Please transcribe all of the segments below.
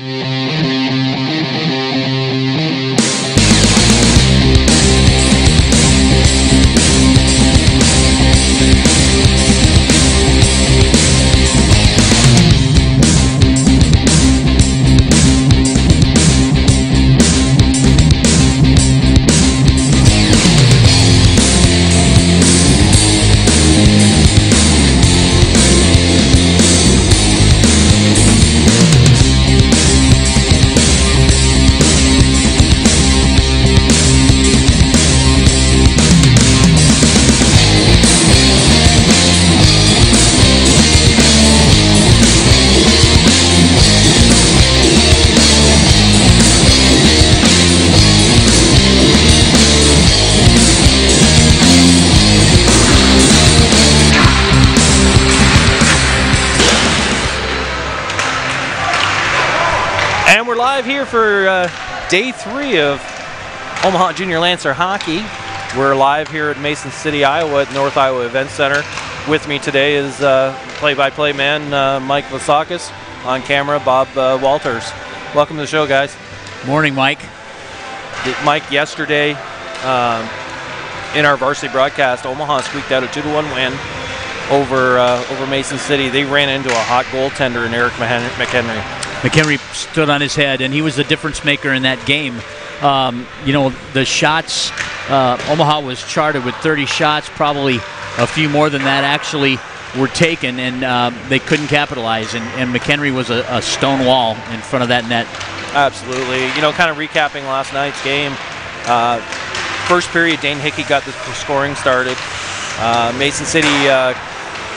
And we're live here for day 3 of Omaha Junior Lancer Hockey. We're live here at Mason City, Iowa at North Iowa Event Center. With me today is play-by-play man Mike Lasakis. On camera, Bob Walters. Welcome to the show, guys. Morning, Mike. Mike, yesterday in our varsity broadcast, Omaha squeaked out a 2-1 win over Mason City. They ran into a hot goaltender in Eric McHenry. McHenry stood on his head, and he was the difference maker in that game. You know, the shots, Omaha was charted with 30 shots, probably a few more than that actually were taken, and they couldn't capitalize, and McHenry was a stone wall in front of that net. Absolutely. You know, kind of recapping last night's game, first period, Dane Hickey got the scoring started. Mason City,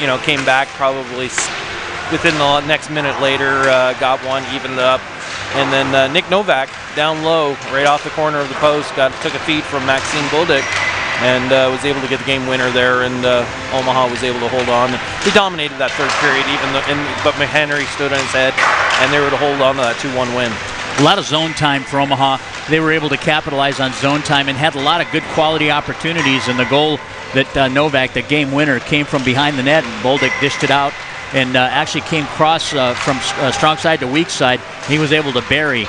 you know, came back probably within the next minute later, got one, evened up. And then Nick Novak, down low, right off the corner of the post, took a feed from Maxime Bolduc and was able to get the game winner there, and Omaha was able to hold on. They dominated that third period, but McHenry stood on his head, and they were to hold on to that 2-1 win. A lot of zone time for Omaha. They were able to capitalize on zone time and had a lot of good quality opportunities, and the goal that Novak, the game winner, came from behind the net, and Bolduc dished it out and actually came cross from strong side to weak side. He was able to bury.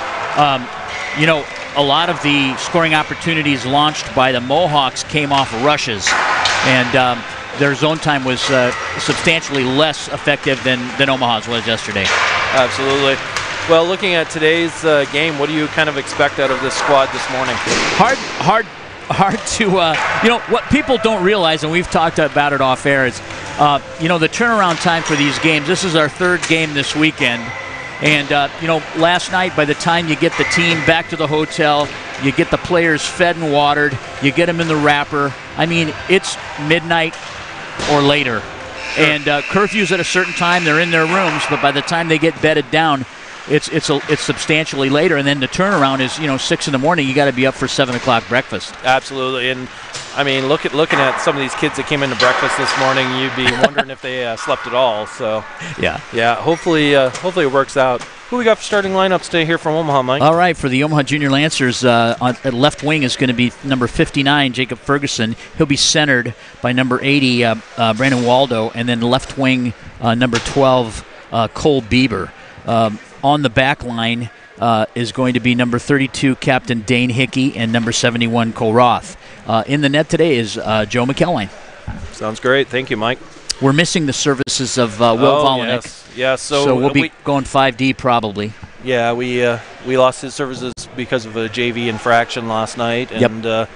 You know, a lot of the scoring opportunities launched by the Mohawks came off rushes, and their zone time was substantially less effective than Omaha's was yesterday. Absolutely. Well, looking at today's game, what do you kind of expect out of this squad this morning? Hard to, you know, what people don't realize, and we've talked about it off air, is, you know, the turnaround time for these games. This is our third game this weekend. And, you know, last night, by the time you get the team back to the hotel, you get the players fed and watered, you get them in the wrapper. I mean, it's midnight or later. Sure. And curfew's at a certain time. They're in their rooms, but by the time they get bedded down, it's substantially later, and then the turnaround is, you know, 6 in the morning. You got to be up for 7 o'clock breakfast. Absolutely, and I mean, looking at some of these kids that came into breakfast this morning, you'd be wondering if they slept at all. So yeah. Hopefully it works out. Who we got for starting lineups today here from Omaha, Mike? All right, for the Omaha Junior Lancers, on left wing is going to be number 59, Jacob Ferguson. He'll be centered by number 80, Brandon Waldo, and then left wing number 12, Cole Bieber. On the back line is going to be number 32, Captain Dane Hickey, and number 71, Cole Roth. In the net today is Joe McElwain. Sounds great. Thank you, Mike. We're missing the services of Will Volinick. Yes. So we'll be going 5D probably. Yeah, we lost his services because of a JV infraction last night, and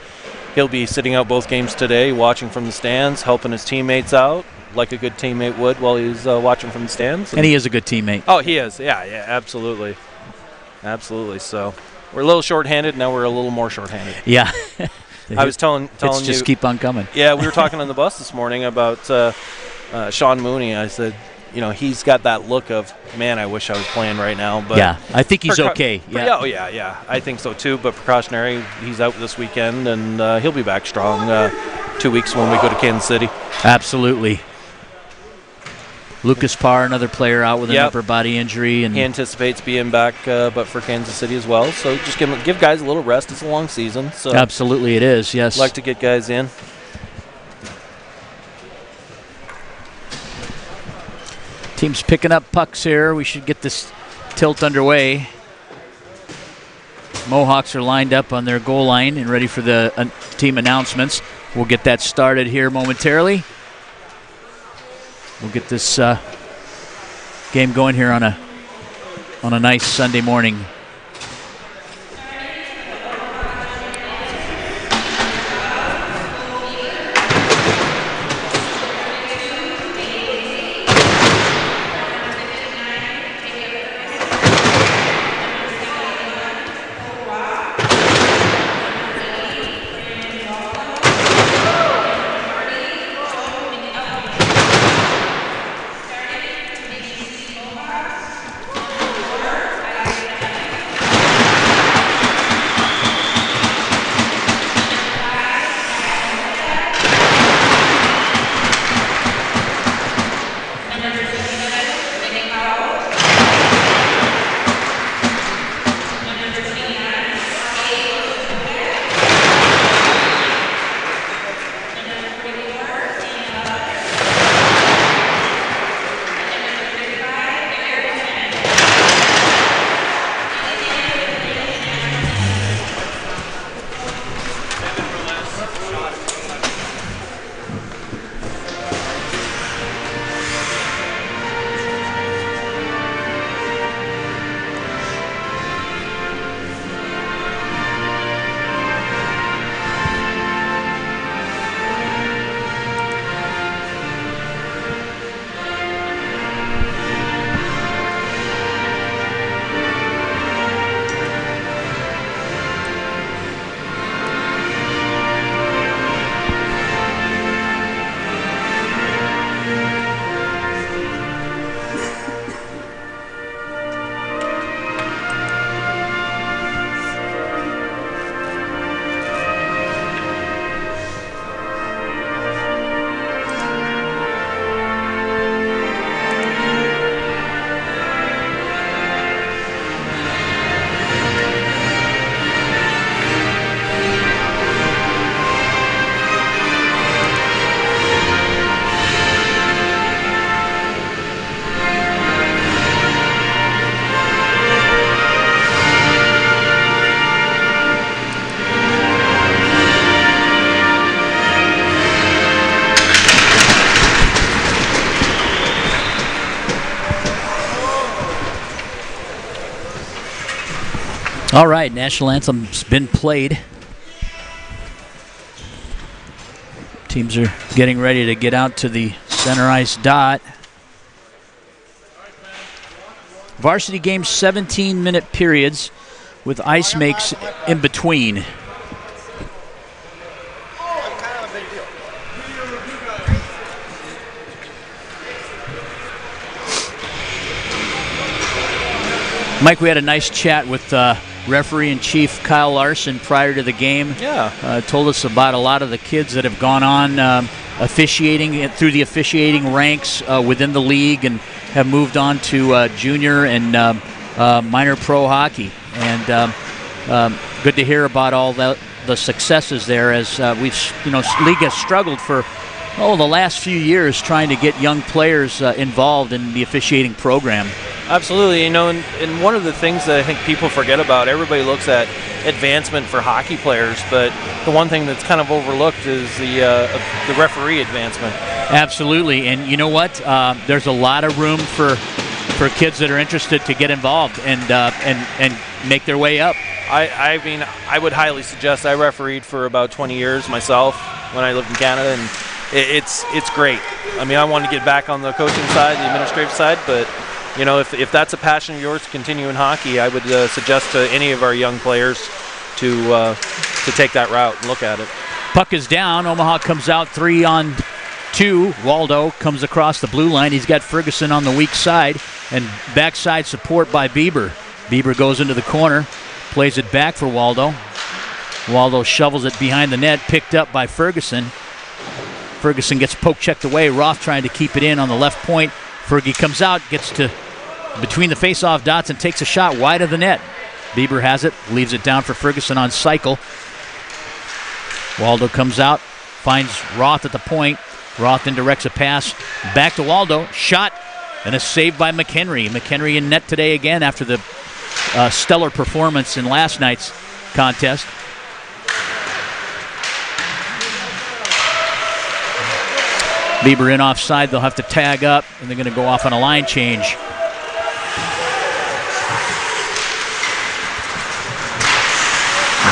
he'll be sitting out both games today, watching from the stands, helping his teammates out, like a good teammate would while he's watching from the stands. And he is a good teammate. Oh, he is. Yeah, absolutely. Absolutely. So we're a little shorthanded. Now we're a little more shorthanded. Yeah. I was telling you. Just keep on coming. Yeah, we were talking on the bus this morning about Sean Mooney. I said, you know, he's got that look of, man, I wish I was playing right now. But yeah, I think he's okay. Yeah. Oh, yeah. I think so, too. But precautionary, he's out this weekend, and he'll be back strong 2 weeks when we go to Kansas City. Absolutely. Lucas Parr, another player out with an upper body injury, and he anticipates being back, but for Kansas City as well. So just give guys a little rest. It's a long season. So absolutely, it is. Yes, like to get guys in. Team's picking up pucks here. We should get this tilt underway. Mohawks are lined up on their goal line and ready for the team announcements. We'll get that started here momentarily. We'll get this game going here on a nice Sunday morning. All right, national anthem's been played. Teams are getting ready to get out to the center ice dot. Varsity games, 17-minute periods with ice makes in between. Mike, we had a nice chat with referee-in-chief Kyle Larson prior to the game. Yeah. Told us about a lot of the kids that have gone on officiating through the officiating ranks within the league and have moved on to junior and minor pro hockey. And good to hear about all the successes there, as league has struggled for the last few years trying to get young players involved in the officiating program. Absolutely, and one of the things that I think people forget about, everybody looks at advancement for hockey players, but the one thing that's kind of overlooked is the referee advancement. Absolutely, and you know what? There's a lot of room for kids that are interested to get involved and make their way up. I mean, I would highly suggest. I refereed for about 20 years myself when I lived in Canada, and it's great. I mean, I want to get back on the coaching side, the administrative side, but if that's a passion of yours to continue in hockey, I would suggest to any of our young players to take that route and look at it. Puck is down. Omaha comes out 3-on-2. Waldo comes across the blue line. He's got Ferguson on the weak side, and backside support by Bieber. Bieber goes into the corner, plays it back for Waldo. Waldo shovels it behind the net, picked up by Ferguson. Ferguson gets poke-checked away. Roth trying to keep it in on the left point. Fergie comes out, gets to between the face-off dots and takes a shot wide of the net. Bieber has it, leaves it down for Ferguson on cycle. Waldo comes out, finds Roth at the point. Roth then directs a pass back to Waldo. Shot and a save by McHenry. McHenry in net today again after the stellar performance in last night's contest. Bieber in offside. They'll have to tag up, and they're going to go off on a line change.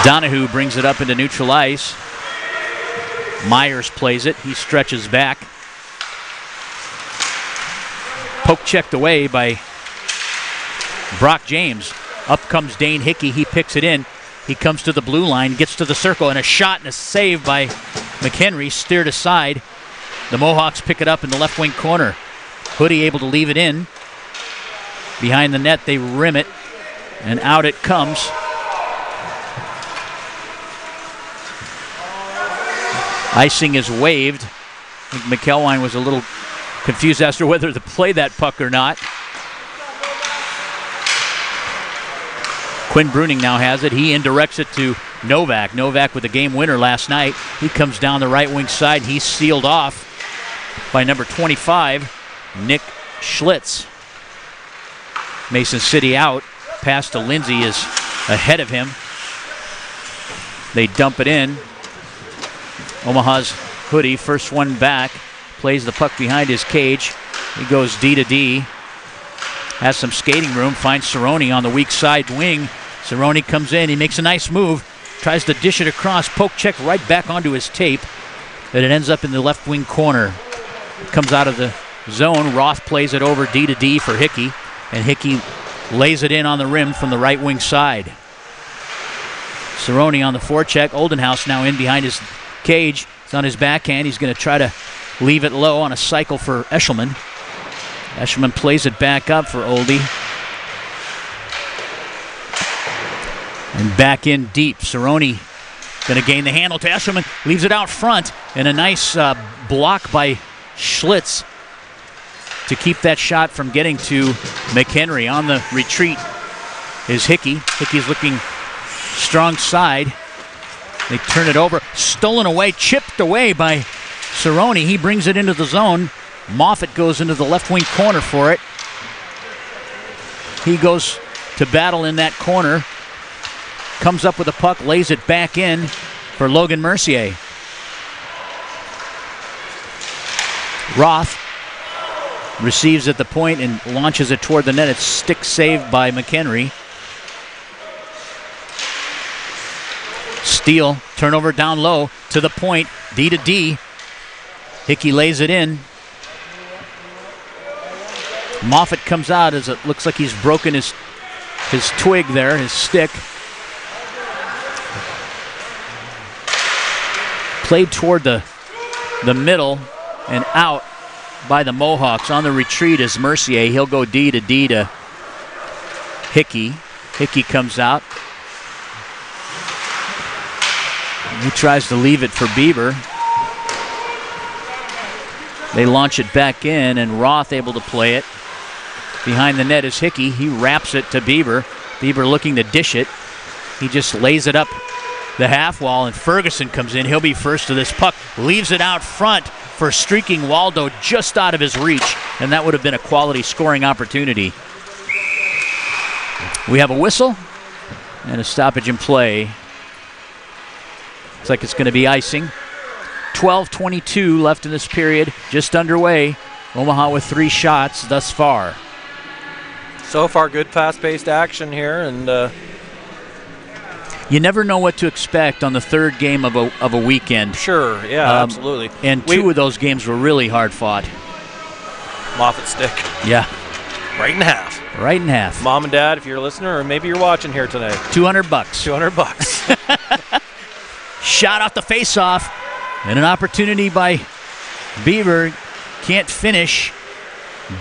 Donahue brings it up into neutral ice. Myers plays it. He stretches back. Poke checked away by Brock James. Up comes Dane Hickey. He picks it in. He comes to the blue line, gets to the circle, and a shot and a save by McHenry, steered aside. The Mohawks pick it up in the left wing corner. Hoodie able to leave it in. Behind the net, they rim it, and out it comes. Icing is waived. I think McElwain was a little confused as to whether to play that puck or not. Quinn Bruning now has it. He indirects it to Novak. Novak with the game winner last night. He comes down the right wing side. He's sealed off by number 25, Nick Schlitz. Mason City out. Pass to Lindsay is ahead of him. They dump it in. Omaha's Hoodie, first one back, plays the puck behind his cage. He goes D to D. Has some skating room, finds Cerrone on the weak side wing. Cerrone comes in, he makes a nice move, tries to dish it across, poke check right back onto his tape, but it ends up in the left wing corner. It comes out of the zone. Roth plays it over D to D for Hickey, and Hickey lays it in on the rim from the right wing side. Cerrone on the forecheck. Oldenhouse now in behind his cage. It's on his backhand. He's going to try to leave it low on a cycle for Eshelman. Eshelman plays it back up for Oldie. And back in deep. Cerrone going to gain the handle to Eshelman. Leaves it out front. And a nice block by Schlitz to keep that shot from getting to McHenry. On the retreat is Hickey. Hickey's looking strong side. They turn it over. Stolen away, chipped away by Cerrone. He brings it into the zone. Moffitt goes into the left wing corner for it. He goes to battle in that corner. Comes up with the puck, lays it back in for Logan Mercier. Roth receives at the point and launches it toward the net. It's stick saved by McHenry. Steele, turnover down low to the point, D to D. Hickey lays it in. Moffitt comes out as it looks like he's broken his twig there, his stick. Played toward the middle and out by the Mohawks. On the retreat is Mercier. He'll go D to D to Hickey. Hickey comes out. He tries to leave it for Bieber. They launch it back in, and Roth able to play it. Behind the net is Hickey. He wraps it to Bieber. Bieber looking to dish it. He just lays it up the half wall, and Ferguson comes in. He'll be first to this puck. Leaves it out front for streaking Waldo, just out of his reach, and that would have been a quality scoring opportunity. We have a whistle and a stoppage in play. Looks like it's going to be icing. 12:22 left in this period, just underway. Omaha with 3 shots thus far. So far, good fast-paced action here, and you never know what to expect on the third game of a weekend. Sure, yeah, absolutely. And 2 of those games were really hard fought. Moffitt stick. Yeah. Right in half. Right in half. Mom and Dad, if you're a listener, or maybe you're watching here tonight. $200. $200. Shot off the face-off, and an opportunity by Bieber. Can't finish.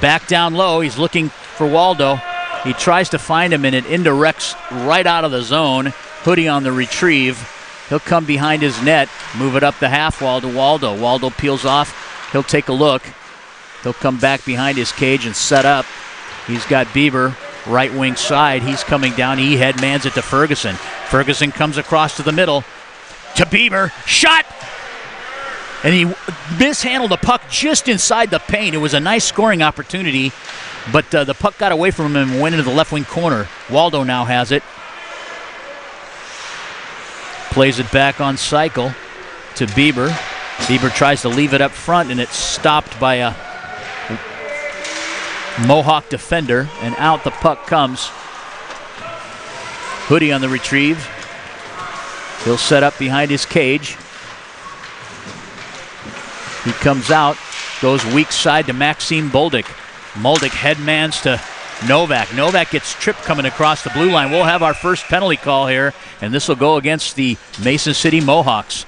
Back down low. He's looking for Waldo. He tries to find him, and it indirects right out of the zone. Hoodie on the retrieve. He'll come behind his net, move it up the half wall to Waldo. Waldo peels off. He'll take a look. He'll come back behind his cage and set up. He's got Bieber right wing side. He's coming down. He headmans it to Ferguson. Ferguson comes across to the middle to Bieber. Shot! And he mishandled the puck just inside the paint. It was a nice scoring opportunity, but the puck got away from him and went into the left wing corner. Waldo now has it. Plays it back on cycle to Bieber. Bieber tries to leave it up front, and it's stopped by a Mohawk defender, and out the puck comes. Hoodie on the retrieve. He'll set up behind his cage. He comes out, goes weak side to Maxime Bolduc. Bolduc headmans to Novak. Novak gets tripped coming across the blue line. We'll have our first penalty call here, and this will go against the Mason City Mohawks.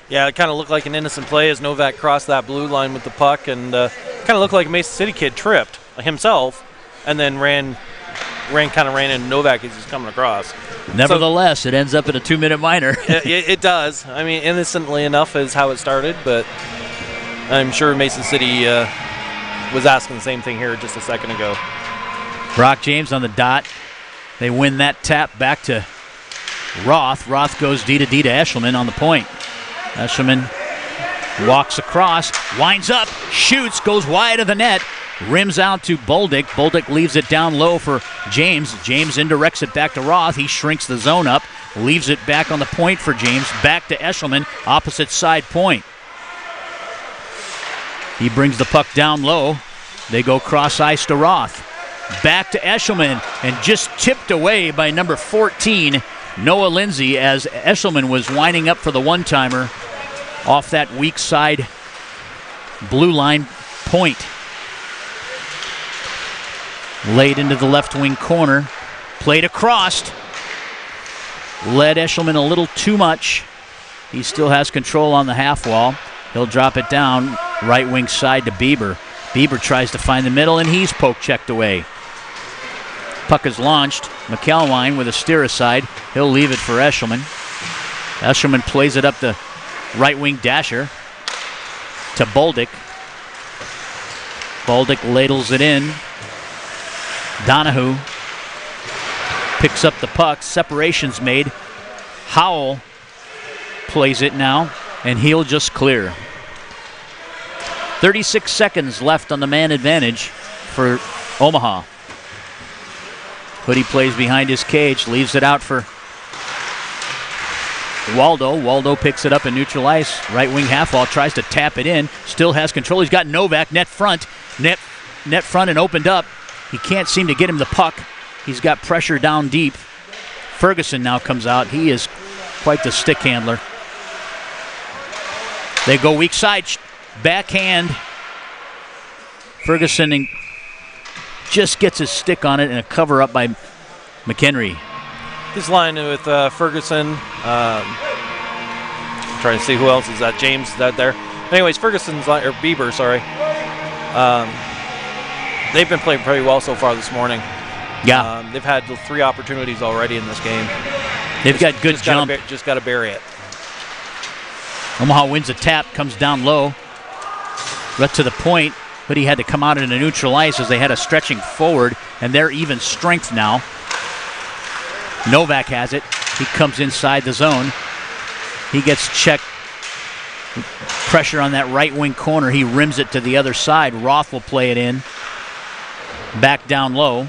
Yeah, it kind of looked like an innocent play as Novak crossed that blue line with the puck, and kind of looked like a Mason City kid tripped himself and then ran into Novak as he's coming across. Nevertheless, it ends up in a 2-minute minor. It does. I mean, innocently enough is how it started, but I'm sure Mason City was asking the same thing here just a second ago. Brock James on the dot. They win that tap back to Roth. Roth goes D to Eshelman on the point. Eshelman walks across, winds up, shoots, goes wide of the net, rims out to Bolduc. Bolduc leaves it down low for James. James indirects it back to Roth. He shrinks the zone up, leaves it back on the point for James. Back to Eshelman, opposite side point. He brings the puck down low. They go cross ice to Roth. Back to Eshelman, and just tipped away by number 14, Noah Lindsay, as Eshelman was winding up for the one-timer off that weak side blue line point. Laid into the left wing corner. Played across. Led Eshelman a little too much. He still has control on the half wall. He'll drop it down right wing side to Bieber. Bieber tries to find the middle, and he's poke-checked away. Puck is launched. McElwine with a steer aside. He'll leave it for Eshelman. Eshelman plays it up the right wing dasher to Bolduc. Bolduc ladles it in. Donahue picks up the puck. Separation's made. Howell plays it now, and he'll just clear. 36 seconds left on the man advantage for Omaha. Hoodie plays behind his cage, leaves it out for Waldo. Waldo picks it up in neutral ice. Right wing half wall, tries to tap it in. Still has control. He's got Novak net front and opened up. He can't seem to get him the puck. He's got pressure down deep. Ferguson now comes out. He is quite the stick handler. They go weak side, backhand. Ferguson just gets his stick on it, and a cover up by McHenry. This line with Ferguson. Trying to see who else is that. James is that there. Anyways, Ferguson's line, or Bieber, sorry. They've been playing pretty well so far this morning. Yeah. They've had 3 opportunities already in this game. They've got good jump. Just got to bury it. Omaha wins a tap, comes down low. Right to the point, but he had to come out in a neutral ice as they had a stretching forward, and they're even strength now. Novak has it. He comes inside the zone. He gets checked. Pressure on that right wing corner. He rims it to the other side. Roth will play it in. Back down low.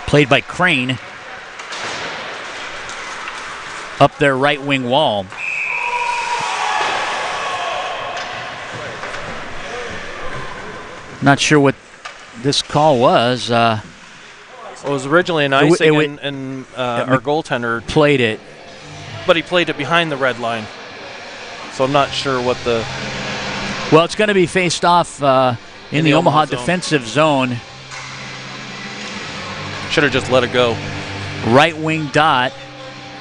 Played by Crane. Up their right wing wall. Not sure what this call was. It was originally an icing, and our goaltender played it. But he played it behind the red line. So I'm not sure what the... Well, it's going to be faced off in the Omaha defensive zone. Should have just let it go. Right wing dot.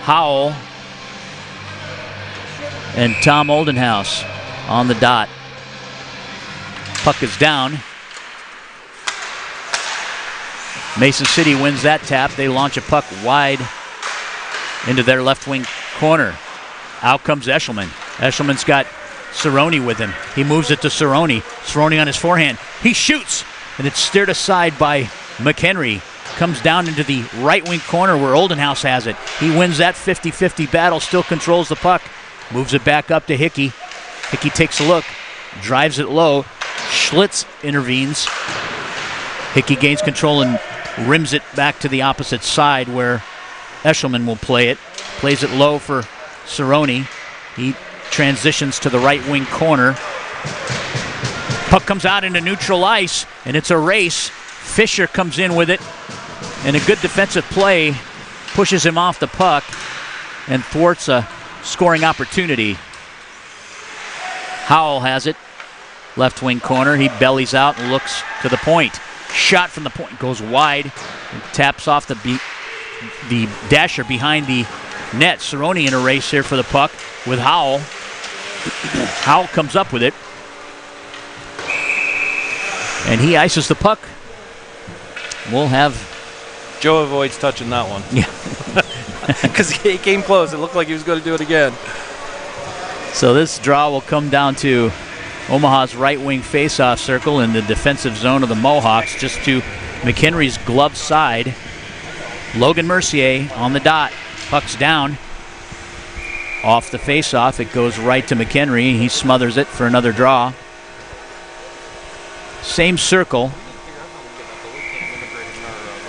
Howell and Tom Oldenhouse on the dot. Puck is down. Mason City wins that tap. They launch a puck wide into their left wing corner. Out comes Eshelman. Eshelman's got Cerrone with him. He moves it to Cerrone. Cerrone on his forehand. He shoots, and it's steered aside by McHenry. Comes down into the right wing corner where Oldenhouse has it. He wins that 50-50 battle, still controls the puck. Moves it back up to Hickey. Hickey takes a look, drives it low. Schlitz intervenes. Hickey gains control and rims it back to the opposite side where Eshelman will play it. Plays it low for Cerrone. He transitions to the right wing corner. Puck comes out into neutral ice, and it's a race. Fisher comes in with it, and a good defensive play pushes him off the puck and thwarts a scoring opportunity. Howell has it. Left wing corner. He bellies out and looks to the point. Shot from the point goes wide and taps off the dasher behind the net. Cerrone in a race here for the puck with Howell. Howell comes up with it, and he ices the puck. We'll have... Joe avoids touching that one. Yeah. Because he came close. It looked like he was going to do it again. So this draw will come down to Omaha's right wing faceoff circle in the defensive zone of the Mohawks, just to McHenry's glove side. Logan Mercier on the dot. Puck's down. Off the faceoff, it goes right to McHenry. He smothers it for another draw. Same circle.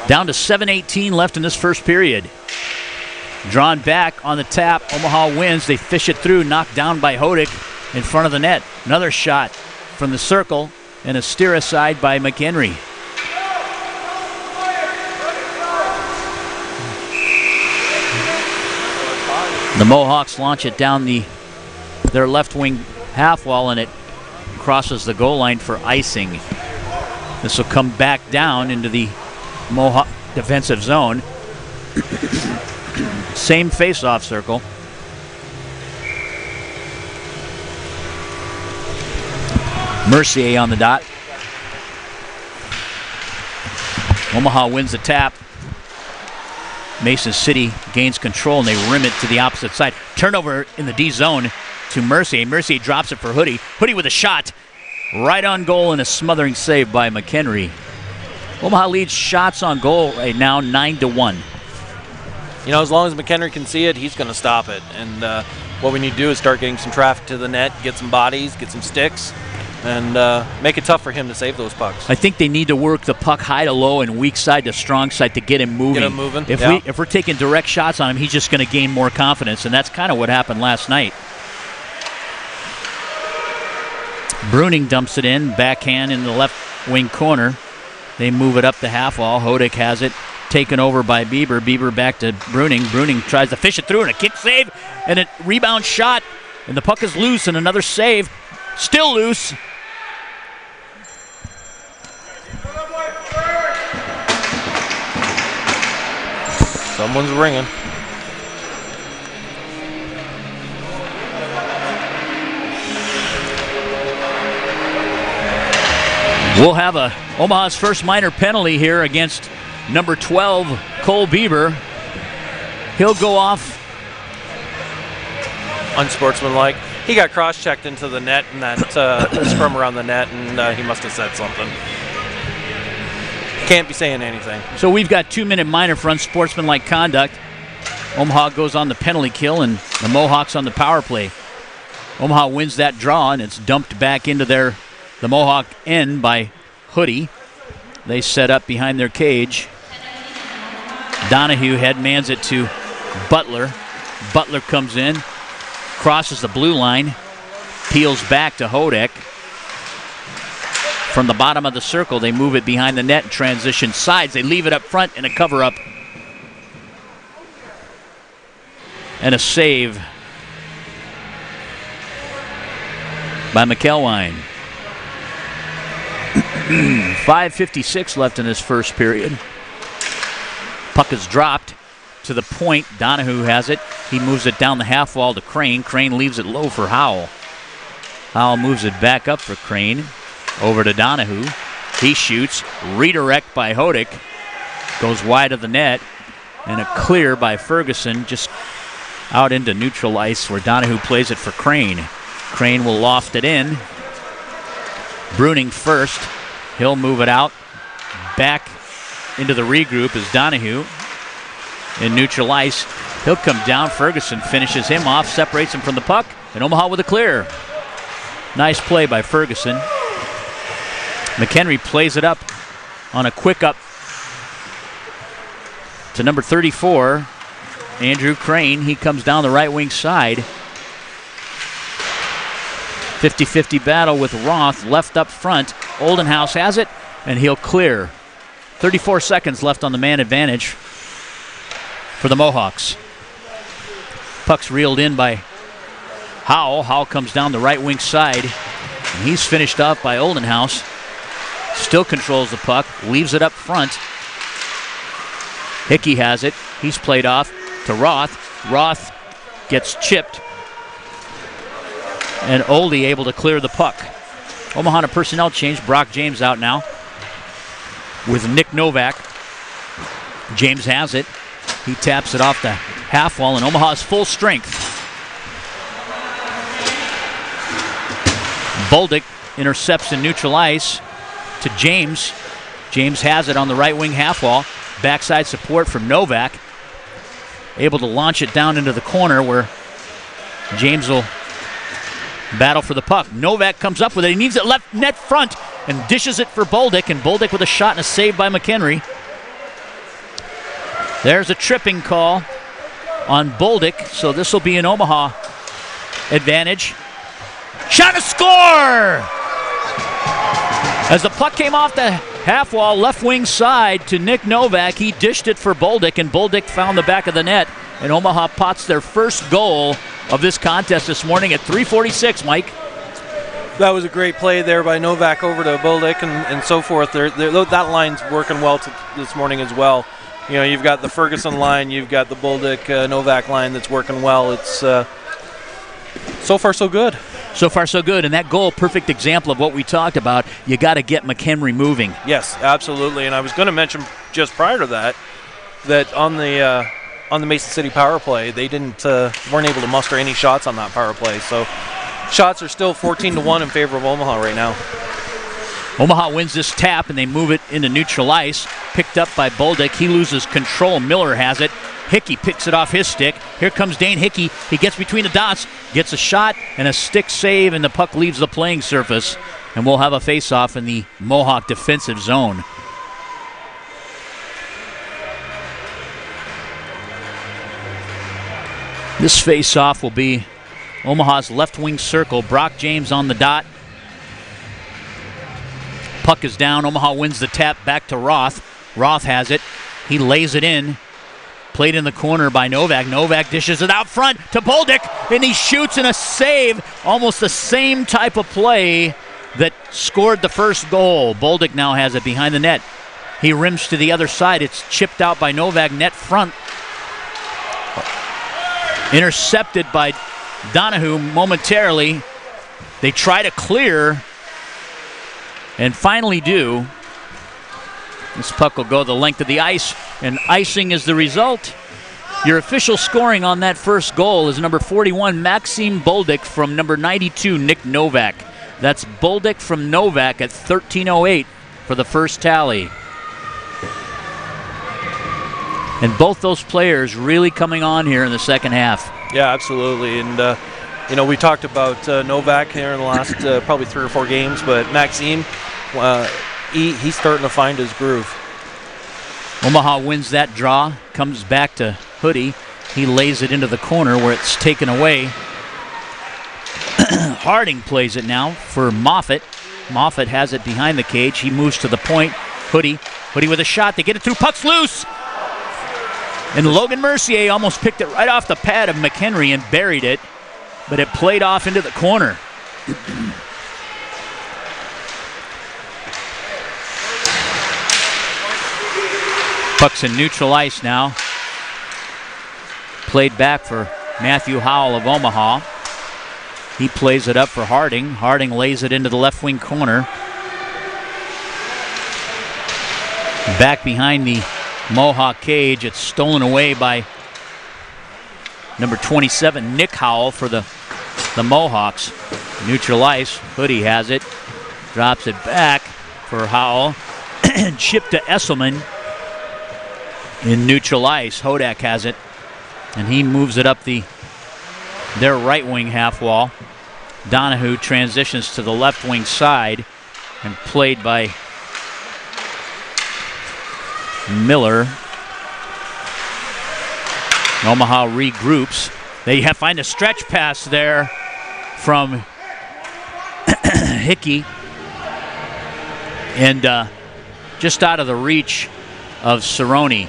Down to 7:18 left in this first period. Drawn back on the tap. Omaha wins. They fish it through, knocked down by Hodick in front of the net. Another shot from the circle and a steer aside by McHenry. The Mohawks launch it down their left wing half wall, and it crosses the goal line for icing. This will come back down into the Mohawk defensive zone. Same face-off circle. Mercier on the dot. Omaha wins the tap. Mason City gains control, and they rim it to the opposite side. Turnover in the D zone to Mercier. Mercier drops it for Hoodie. Hoodie with a shot. Right on goal, and a smothering save by McHenry. Omaha leads shots on goal right now 9-1. You know, as long as McHenry can see it, he's going to stop it. And what we need to do is start getting some traffic to the net, get some bodies, get some sticks, and make it tough for him to save those pucks. I think they need to work the puck high to low and weak side to strong side to get him moving. Get him moving. If we're taking direct shots on him, he's just going to gain more confidence, and that's kind of what happened last night. Bruning dumps it in, backhand in the left wing corner. They move it up the half wall. Hodick has it, taken over by Bieber. Bieber back to Bruning. Bruning tries to fish it through, and a kick save, and a rebound shot, and the puck is loose, and another save. Still loose. Someone's ringing. We'll have Omaha's first minor penalty here against number 12, Cole Bieber. He'll go off. Unsportsmanlike. He got cross-checked into the net in that scrum around the net, and he must have said something. Can't be saying anything. So we've got 2-minute minor for unsportsmanlike conduct. Omaha goes on the penalty kill, and the Mohawks on the power play. Omaha wins that draw, and it's dumped back into the Mohawk end by Hoodie. They set up behind their cage. Donahue headmans it to Butler. Butler comes in, crosses the blue line, peels back to Hodick. From the bottom of the circle, they move it behind the net and transition sides. They leave it up front in a cover-up. And a save by McElwine. 5:56 left in this first period. Puck is dropped to the point. Donahue has it. He moves it down the half wall to Crane. Crane leaves it low for Howell. Howell moves it back up for Crane. Over to Donahue. He shoots. Redirect by Hodick. Goes wide of the net. And a clear by Ferguson just out into neutral ice where Donahue plays it for Crane. Crane will loft it in. Bruning first. He'll move it out. Back into the regroup is Donahue. In neutral ice. He'll come down. Ferguson finishes him off. Separates him from the puck. And Omaha with a clear. Nice play by Ferguson. McHenry plays it up on a quick up to number 34, Andrew Crane. He comes down the right wing side. 50-50 battle with Roth left up front. Oldenhouse has it, and he'll clear. 34 seconds left on the man advantage for the Mohawks. Puck's reeled in by Howell. Howell comes down the right wing side, and he's finished off by Oldenhouse. Still controls the puck, leaves it up front. Hickey has it. He's played off to Roth. Roth gets chipped, and Oldie able to clear the puck. Omaha on a personnel change. Brock James out now with Nick Novak. James has it. He taps it off the half wall, and Omaha's full strength. Bolduc intercepts in neutral ice to James. James has it on the right wing half wall. Backside support from Novak. Able to launch it down into the corner where James will battle for the puck. Novak comes up with it. He needs it left net front and dishes it for Bolduc, and Bolduc with a shot and a save by McHenry. There's a tripping call on Bolduc, so this will be an Omaha advantage. Shot to score! As the puck came off the half wall, left wing side to Nick Novak, he dished it for Bolduc, and Bolduc found the back of the net, and Omaha pots their first goal of this contest this morning at 3:46, Mike. That was a great play there by Novak over to Bolduc and so forth. That line's working well this morning as well. You know, you've got the Ferguson line, you've got the Bolduc Novak line that's working well. It's so far so good. So far so good, and that goal, perfect example of what we talked about. You got to get McHenry moving. Yes, absolutely. And I was going to mention just prior to that on the Mason City power play, they weren't able to muster any shots on that power play. So shots are still 14-1 in favor of Omaha right now. Omaha wins this tap, and they move it into neutral ice. Picked up by Bolduc. He loses control. Miller has it. Hickey picks it off his stick. Here comes Dane Hickey. He gets between the dots, gets a shot and a stick save, and the puck leaves the playing surface. And we'll have a face-off in the Mohawk defensive zone. This face-off will be Omaha's left wing circle. Brock James on the dot. Puck is down. Omaha wins the tap back to Roth. Roth has it. He lays it in. Played in the corner by Novak. Novak dishes it out front to Bolduc, and he shoots in a save. Almost the same type of play that scored the first goal. Bolduc now has it behind the net. He rims to the other side. It's chipped out by Novak, net front. Intercepted by Donahue momentarily. They try to clear and finally do. This puck will go the length of the ice, and icing is the result. Your official scoring on that first goal is number 41, Maxime Bolduc, from number 92, Nick Novak. That's Bolduc from Novak at 13:08 for the first tally. And both those players really coming on here in the second half. Yeah, absolutely. And, we talked about Novak here in the last probably 3 or 4 games, but Maxime, he's starting to find his groove. Omaha wins that draw, comes back to Hoodie. He lays it into the corner where it's taken away. Harding plays it now for Moffett. Moffett has it behind the cage. He moves to the point. Hoodie with a shot. They get it through. Puck's loose. And Logan Mercier almost picked it right off the pad of McHenry and buried it, but it played off into the corner. Puck's in neutral ice now. Played back for Matthew Howell of Omaha. He plays it up for Harding. Harding lays it into the left wing corner. Back behind the Mohawk cage. It's stolen away by number 27, Nick Howell, for the Mohawks. Neutral ice. Hoodie has it. Drops it back for Howell. Chip to Esselman. In neutral ice, Hodak has it, and he moves it up their right wing half wall. Donahue transitions to the left wing side, and played by Miller. Omaha regroups. They find a stretch pass there from Hickey. And just out of the reach of Cerrone.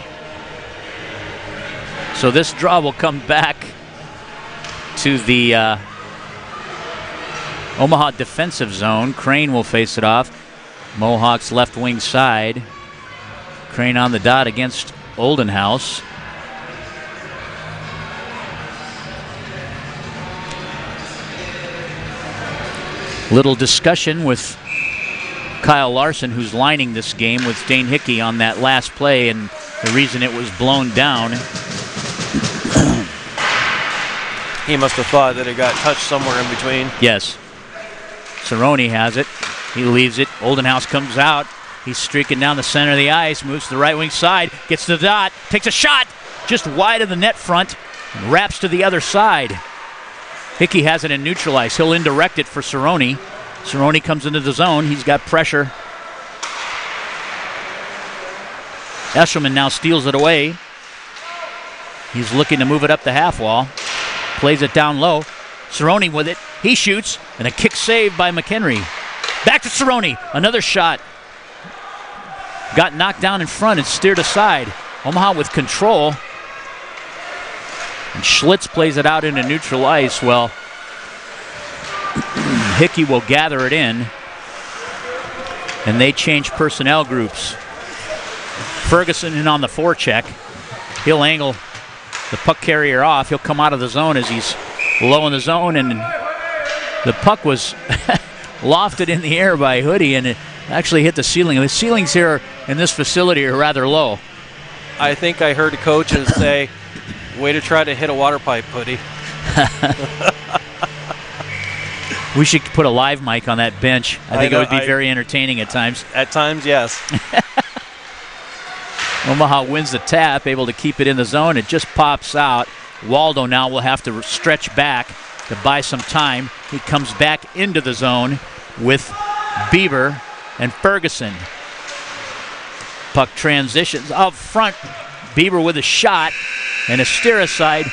So this draw will come back to the Omaha defensive zone. Crane will face it off. Mohawks left wing side. Crane on the dot against Oldenhouse. Little discussion with Kyle Larson, who's lining this game with Dane Hickey on that last play, and the reason it was blown down. He must have thought that it got touched somewhere in between. Yes. Cerrone has it. He leaves it. Oldenhouse comes out. He's streaking down the center of the ice, moves to the right wing side, gets to the dot, takes a shot just wide of the net front, and wraps to the other side. Hickey has it in neutral ice. He'll indirect it for Cerrone. Cerrone comes into the zone. He's got pressure. Eshelman now steals it away. He's looking to move it up the half wall. Plays it down low. Cerrone with it. He shoots, and a kick saved by McHenry. Back to Cerrone. Another shot. Got knocked down in front and steered aside. Omaha with control. And Schlitz plays it out into neutral ice. Well, Hickey will gather it in. And they change personnel groups. Ferguson in on the forecheck. He'll angle the puck carrier off. He'll come out of the zone as he's low in the zone. And the puck was lofted in the air by Hoodie, and it actually hit the ceiling. The ceilings here in this facility are rather low. I think I heard the coaches say, way to try to hit a water pipe, Hoodie. We should put a live mic on that bench. I think it would be very entertaining at times. At times, yes. Omaha wins the tap, able to keep it in the zone. It just pops out. Waldo now will have to stretch back to buy some time. He comes back into the zone with Bieber and Ferguson. Puck transitions up front. Bieber with a shot and a steer aside.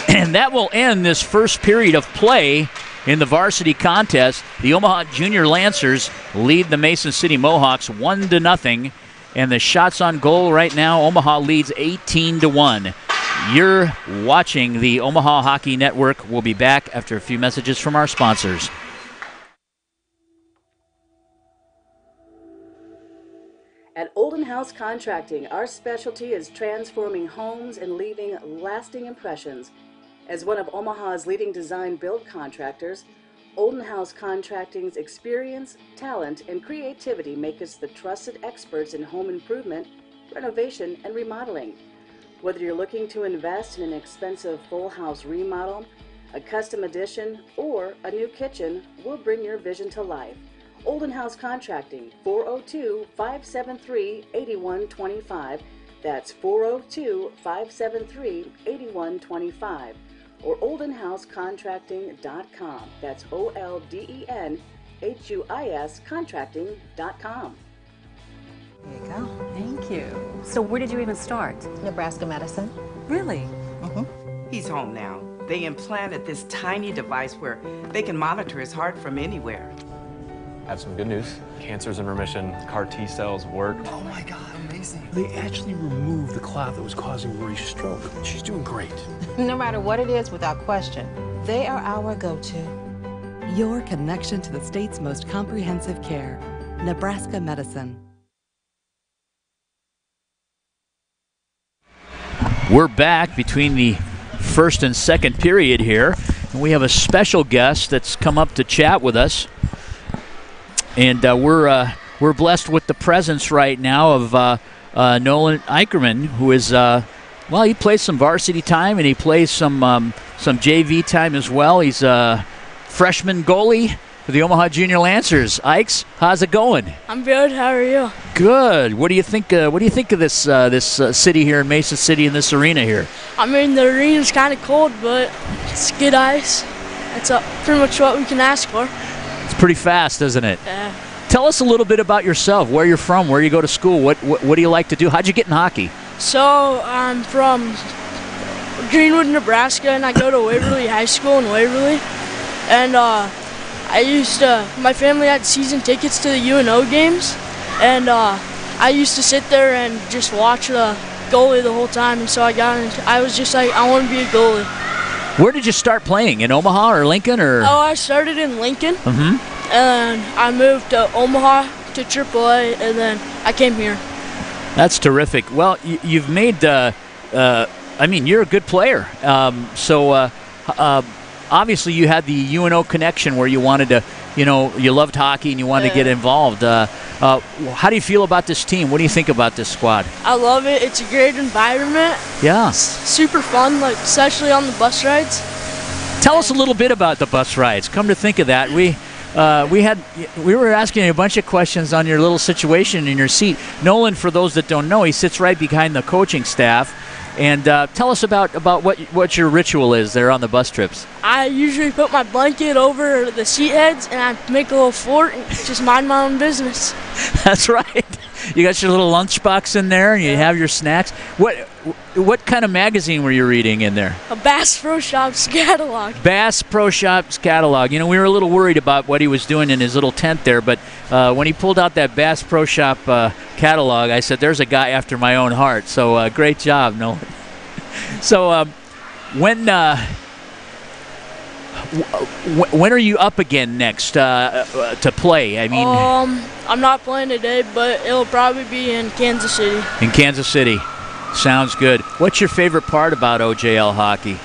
And that will end this first period of play in the varsity contest. The Omaha Junior Lancers lead the Mason City Mohawks 1-0. And the shots on goal right now, Omaha leads 18-1. You're watching the Omaha Hockey Network. We'll be back after a few messages from our sponsors. At Oldenhouse Contracting, our specialty is transforming homes and leaving lasting impressions. As one of Omaha's leading design build contractors, Oldenhouse Contracting's experience, talent, and creativity make us the trusted experts in home improvement, renovation, and remodeling. Whether you're looking to invest in an expensive full house remodel, a custom addition, or a new kitchen, we'll bring your vision to life. Oldenhouse Contracting, 402-573-8125. That's 402-573-8125. Or oldenhousecontracting.com. That's OLDENHUIS contracting.com. There you go. Thank you. So where did you even start? Nebraska Medicine. Really? He's home now. They implanted this tiny device where they can monitor his heart from anywhere. I have some good news. Cancer's in remission. CAR T cells work. Oh my God, amazing. They actually removed the clot that was causing Marie's stroke. She's doing great. No matter what it is, without question, they are our go-to. Your connection to the state's most comprehensive care. Nebraska Medicine. We're back between the first and second period here, and we have a special guest that's come up to chat with us. And we're blessed with the presence right now of Nolan Eicherman, who is well, he plays some varsity time and he plays some JV time as well. He's a freshman goalie for the Omaha Junior Lancers. Ikes, how's it going? I'm good. How are you? Good. What do you think? What do you think of this city here in Mason City in this arena here? I mean, the arena's kind of cold, but it's good ice. That's pretty much what we can ask for. It's pretty fast, isn't it? Yeah. Tell us a little bit about yourself, where you're from, where you go to school, what do you like to do? How'd you get in hockey? So I'm from Greenwood, Nebraska, and I go to Waverly High School in Waverly. And my family had season tickets to the UNO games, and I used to sit there and just watch the goalie the whole time. And so I was just like, I want to be a goalie. Where did you start playing? In Omaha or Lincoln? Or? Oh, I started in Lincoln, Mm-hmm. and I moved to Omaha to AAA, and then I came here. That's terrific. Well, you've made, you're a good player. Obviously you had the UNO connection where you wanted to, you loved hockey and you wanted to get involved. How do you feel about this team? What do you think about this squad? I love it. It's a great environment. Yeah. It's super fun, especially on the bus rides. Tell us a little bit about the bus rides. Come to think of that, we were asking you a bunch of questions on your little situation in your seat. Nolan, for those that don't know, he sits right behind the coaching staff. And tell us about what your ritual is there on the bus trips. I usually put my blanket over the seat heads, and I make a little fort and just mind my own business. That's right. You got your little lunchbox in there, and you have your snacks. What kind of magazine were you reading in there? A Bass Pro Shops catalog. Bass Pro Shops catalog. We were a little worried about what he was doing in his little tent there, but when he pulled out that Bass Pro Shop catalog, I said, there's a guy after my own heart. So great job, Nolan. So when are you up again next to play? I mean, I'm not playing today, but it'll probably be in Kansas City. In Kansas City. Sounds good. What's your favorite part about OJL hockey?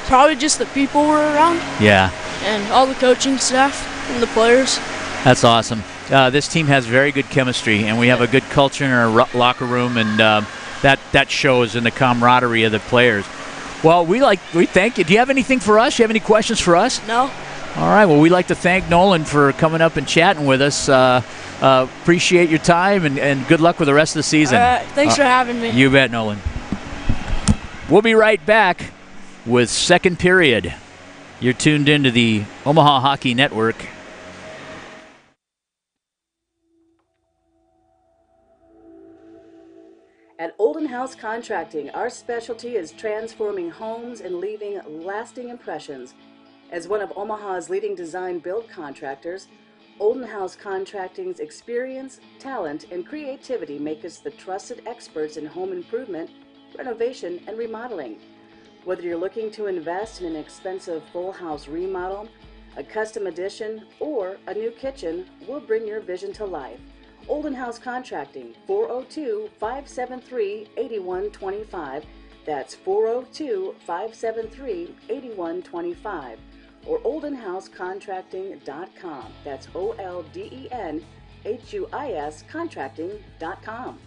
Probably just the people we're around. Yeah. And all the coaching staff and the players. That's awesome. This team has very good chemistry, and we have a good culture in our locker room, and that shows in the camaraderie of the players. Well, we thank you. Do you have anything for us? You have any questions for us? No. All right. Well, we'd like to thank Nolan for coming up and chatting with us. Appreciate your time, and good luck with the rest of the season. All right. Thanks for having me. You bet, Nolan. We'll be right back with second period. You're tuned into the Omaha Hockey Network. At Olden House Contracting, our specialty is transforming homes and leaving lasting impressions. As one of Omaha's leading design build contractors, Olden House Contracting's experience, talent, and creativity make us the trusted experts in home improvement, renovation, and remodeling. Whether you're looking to invest in an expensive full house remodel, a custom addition, or a new kitchen, we'll bring your vision to life. Olden House Contracting, 402-573-8125. That's 402-573-8125. Or oldenhousecontracting.com. That's OLDENHUIS contracting.com.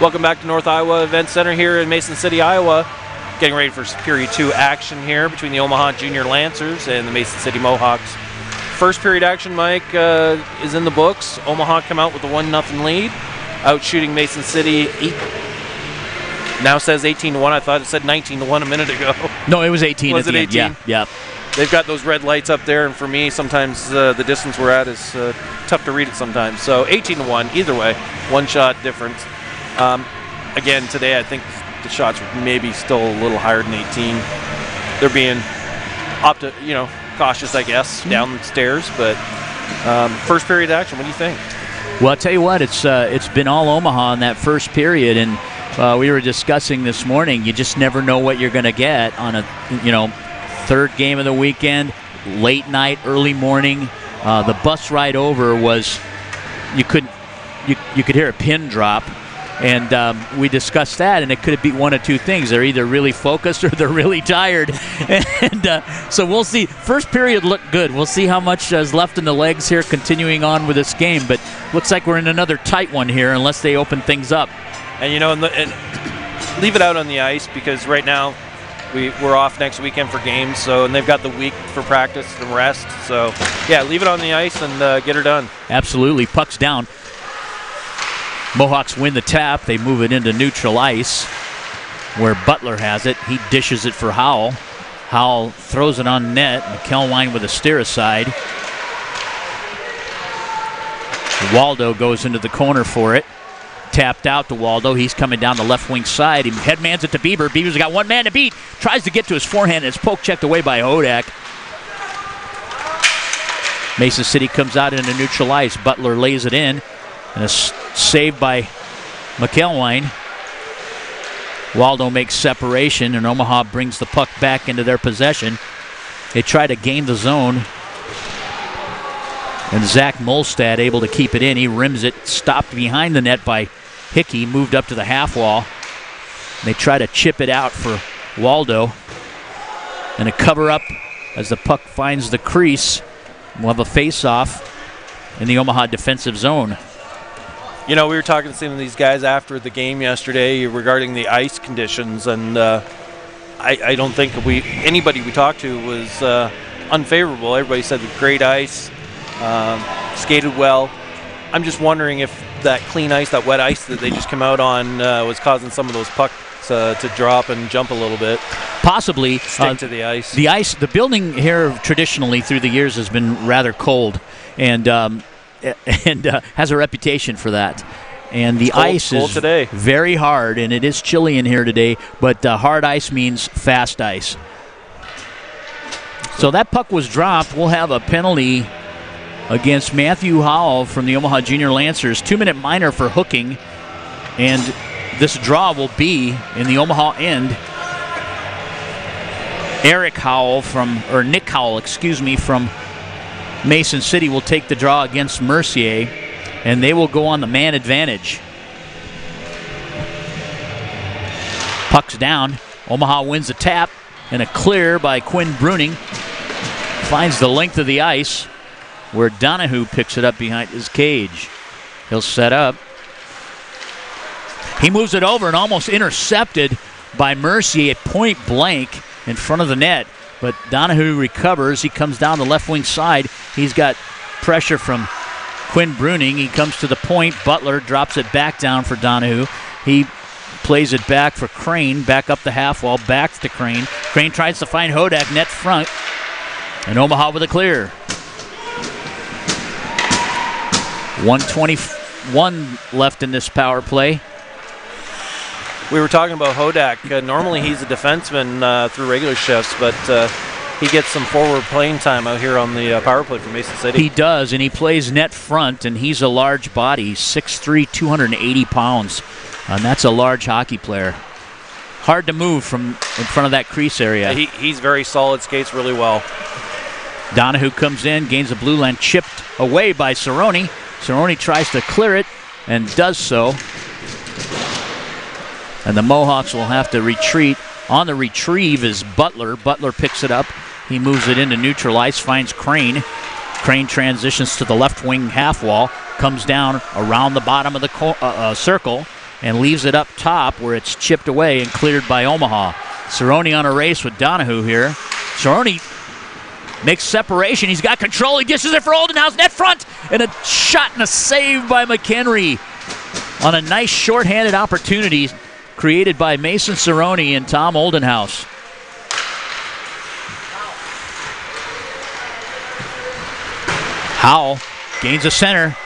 Welcome back to North Iowa Event Center here in Mason City, Iowa. Getting ready for Period 2 action here between the Omaha Junior Lancers and the Mason City Mohawks. First period action, Mike, is in the books. Omaha come out with a 1-0 lead, out shooting Mason City. Now says 18-1. I thought it said 19-1 a minute ago. No, it was 18 was at it the 18? end. Yeah. They've got those red lights up there, and for me, sometimes the distance we're at is tough to read it sometimes. So 18-1, either way, one shot difference. Again, today I think the shots were maybe still a little higher than 18. They're being cautious, I guess, downstairs. But first period action, what do you think? Well, I'll tell you what, it's been all Omaha in that first period, and we were discussing this morning. You just never know what you're going to get on a third game of the weekend, late night, early morning. The bus ride over was you could hear a pin drop. And we discussed that, and it could be one of two things. They're either really focused or they're really tired. And so we'll see. First period looked good. We'll see how much is left in the legs here continuing on with this game. But looks like we're in another tight one here unless they open things up. And, and leave it out on the ice because right now we're off next weekend for games. And they've got the week for practice and rest. So, yeah, leave it on the ice and get her done. Absolutely. Puck's down. Mohawks win the tap. They move it into neutral ice where Butler has it. He dishes it for Howell. Howell throws it on net. McElwine with a steer aside. Waldo goes into the corner for it. Tapped out to Waldo. He's coming down the left wing side. He headmans it to Bieber. Bieber's got one man to beat. Tries to get to his forehand, and it's poke checked away by Hodak. Mason City comes out into neutral ice. Butler lays it in. And a save by McElwine. Waldo makes separation, and Omaha brings the puck back into their possession. They try to gain the zone. And Zach Molstad able to keep it in. He rims it, stopped behind the net by Hickey, moved up to the half wall. They try to chip it out for Waldo. And a cover up as the puck finds the crease. We'll have a face-off in the Omaha defensive zone. We were talking to some of these guys after the game yesterday regarding the ice conditions, and I don't think anybody we talked to was unfavorable. Everybody said great ice, skated well. I'm just wondering if that clean ice, that wet ice that they just came out on was causing some of those pucks to drop and jump a little bit. Possibly. Stick to the ice. The building here traditionally through the years has been rather cold, and has a reputation for that. And the ice is today. Very hard, and it is chilly in here today, but hard ice means fast ice. So that puck was dropped. We'll have a penalty against Matthew Howell from the Omaha Junior Lancers. 2-minute minor for hooking, and this draw will be in the Omaha end. Nick Howell from Mason City will take the draw against Mercier, and they will go on the man advantage. Puck's down. Omaha wins the tap, and a clear by Quinn Bruning finds the length of the ice where Donahue picks it up behind his cage. He'll set up. He moves it over and almost intercepted by Mercier at point blank in front of the net. But Donahue recovers. He comes down the left wing side. He's got pressure from Quinn Bruning. He comes to the point. Butler drops it back down for Donahue. He plays it back for Crane. Back up the half wall. Back to Crane. Crane tries to find Hodak net front. And Omaha with a clear. 1:21 left in this power play. We were talking about Hodak. Normally he's a defenseman through regular shifts, but he gets some forward playing time out here on the power play for Mason City. He does, and he plays net front, and he's a large body, 6'3", 280 pounds. And that's a large hockey player. Hard to move from in front of that crease area. He's very solid, skates really well. Donahue comes in, gains a blue line, chipped away by Cerrone. Cerrone tries to clear it and does so. And the Mohawks will have to retreat. On the retrieve is Butler. Butler picks it up. He moves it into neutral ice, finds Crane. Crane transitions to the left wing half wall, comes down around the bottom of the circle, and leaves it up top where it's chipped away and cleared by Omaha. Cerrone on a race with Donahue here. Cerrone makes separation. He's got control. He dishes it for Oldenhouse. Net front. And a shot and a save by McHenry on a nice shorthanded opportunity created by Mason Cerrone and Tom Oldenhouse. Howell gains a center.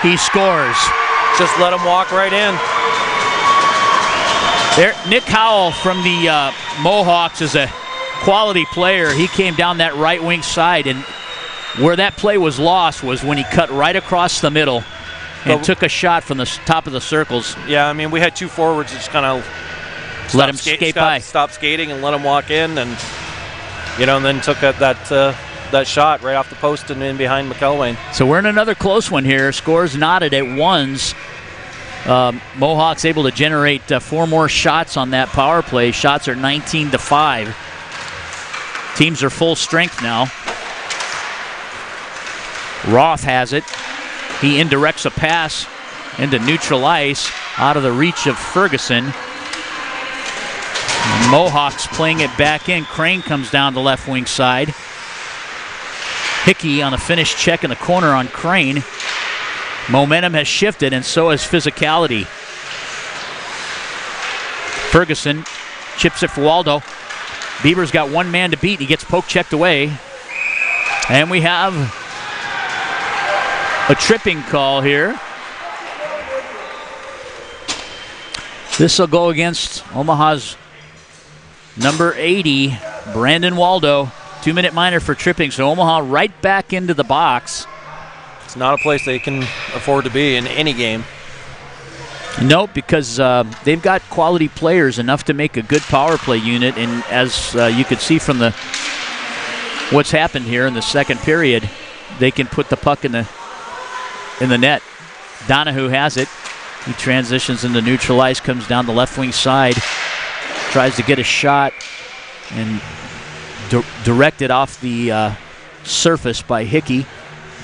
He scores. Just let him walk right in. There, Nick Howell from the Mohawks is a quality player. He came down that right wing side, and where that play was lost was when he cut right across the middle and took a shot from the top of the circles. Yeah, I mean, we had two forwards that just kind of let him skate by. Stop skating and let him walk in, and and then took that shot right off the post and in behind McElwain. So we're in another close one here. Scores knotted at ones. Mohawks able to generate 4 more shots on that power play. Shots are 19-5. Teams are full strength now. Roth has it. He indirects a pass into neutral ice out of the reach of Ferguson. And Mohawks playing it back in. Crane comes down the left wing side. Hickey on a finish check in the corner on Crane. Momentum has shifted, and so has physicality. Ferguson chips it for Waldo. Bieber's got one man to beat. He gets poke checked away. And we have a tripping call here. This will go against Omaha's number 80, Brandon Waldo. 2-minute minor for tripping, so Omaha right back into the box. It's not a place they can afford to be in any game. Nope, because they've got quality players, enough to make a good power play unit, and as you could see from what's happened here in the second period, they can put the puck in the net. Donahue has it. He transitions into neutral ice, comes down the left wing side, tries to get a shot, and directed off the surface by Hickey.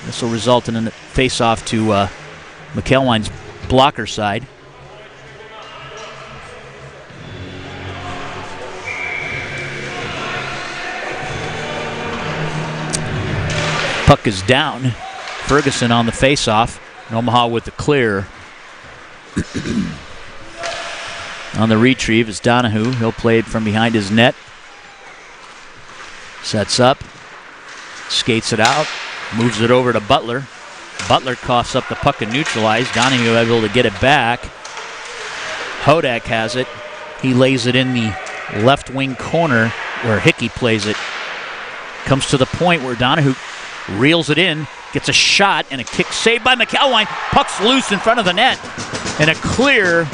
This will result in a face-off to McElwain's blocker side. Puck is down. Ferguson on the face-off. Omaha with the clear. On the retrieve is Donahue. He'll play it from behind his net. Sets up, skates it out, moves it over to Butler. Butler coughs up the puck and neutralized. Donahue able to get it back. Hodak has it. He lays it in the left wing corner where Hickey plays it. Comes to the point where Donahue reels it in, gets a shot and a kick saved by McElwain. Puck's loose in front of the net. And a clear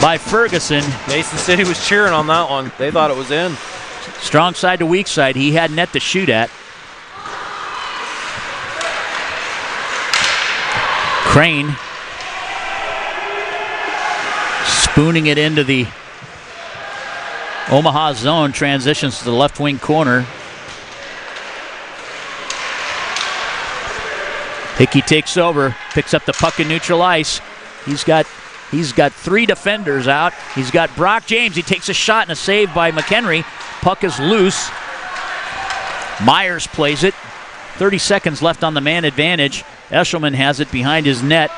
by Ferguson. Mason City was cheering on that one. They thought it was in. Strong side to weak side. He had net to shoot at. Crane spooning it into the Omaha zone. Transitions to the left wing corner. Hickey takes over, picks up the puck in neutral ice. He's got 3 defenders out. He's got Brock James. He takes a shot and a save by McHenry. Puck is loose. Myers plays it. 30 seconds left on the man advantage. Eshelman has it behind his net.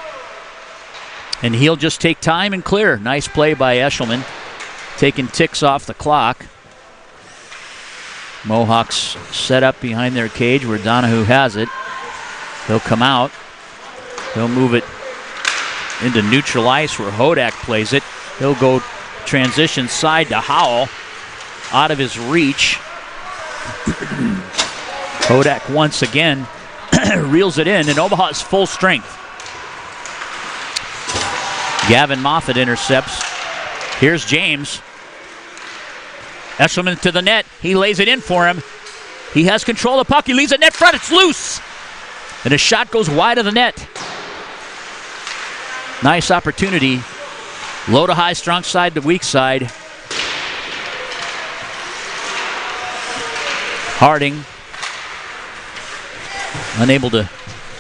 And he'll just take time and clear. Nice play by Eshelman. Taking ticks off the clock. Mohawks set up behind their cage where Donahue has it. He'll come out. He'll move it into neutral ice where Hodak plays it. He'll go transition side to Howell. Out of his reach. Hodak once again reels it in, and Omaha's full strength. Gavin Moffat intercepts. Here's James. Eshelman to the net. He lays it in for him. He has control of the puck. He leaves it net front. It's loose. And a shot goes wide of the net. Nice opportunity. Low to high, strong side to weak side. Harding unable to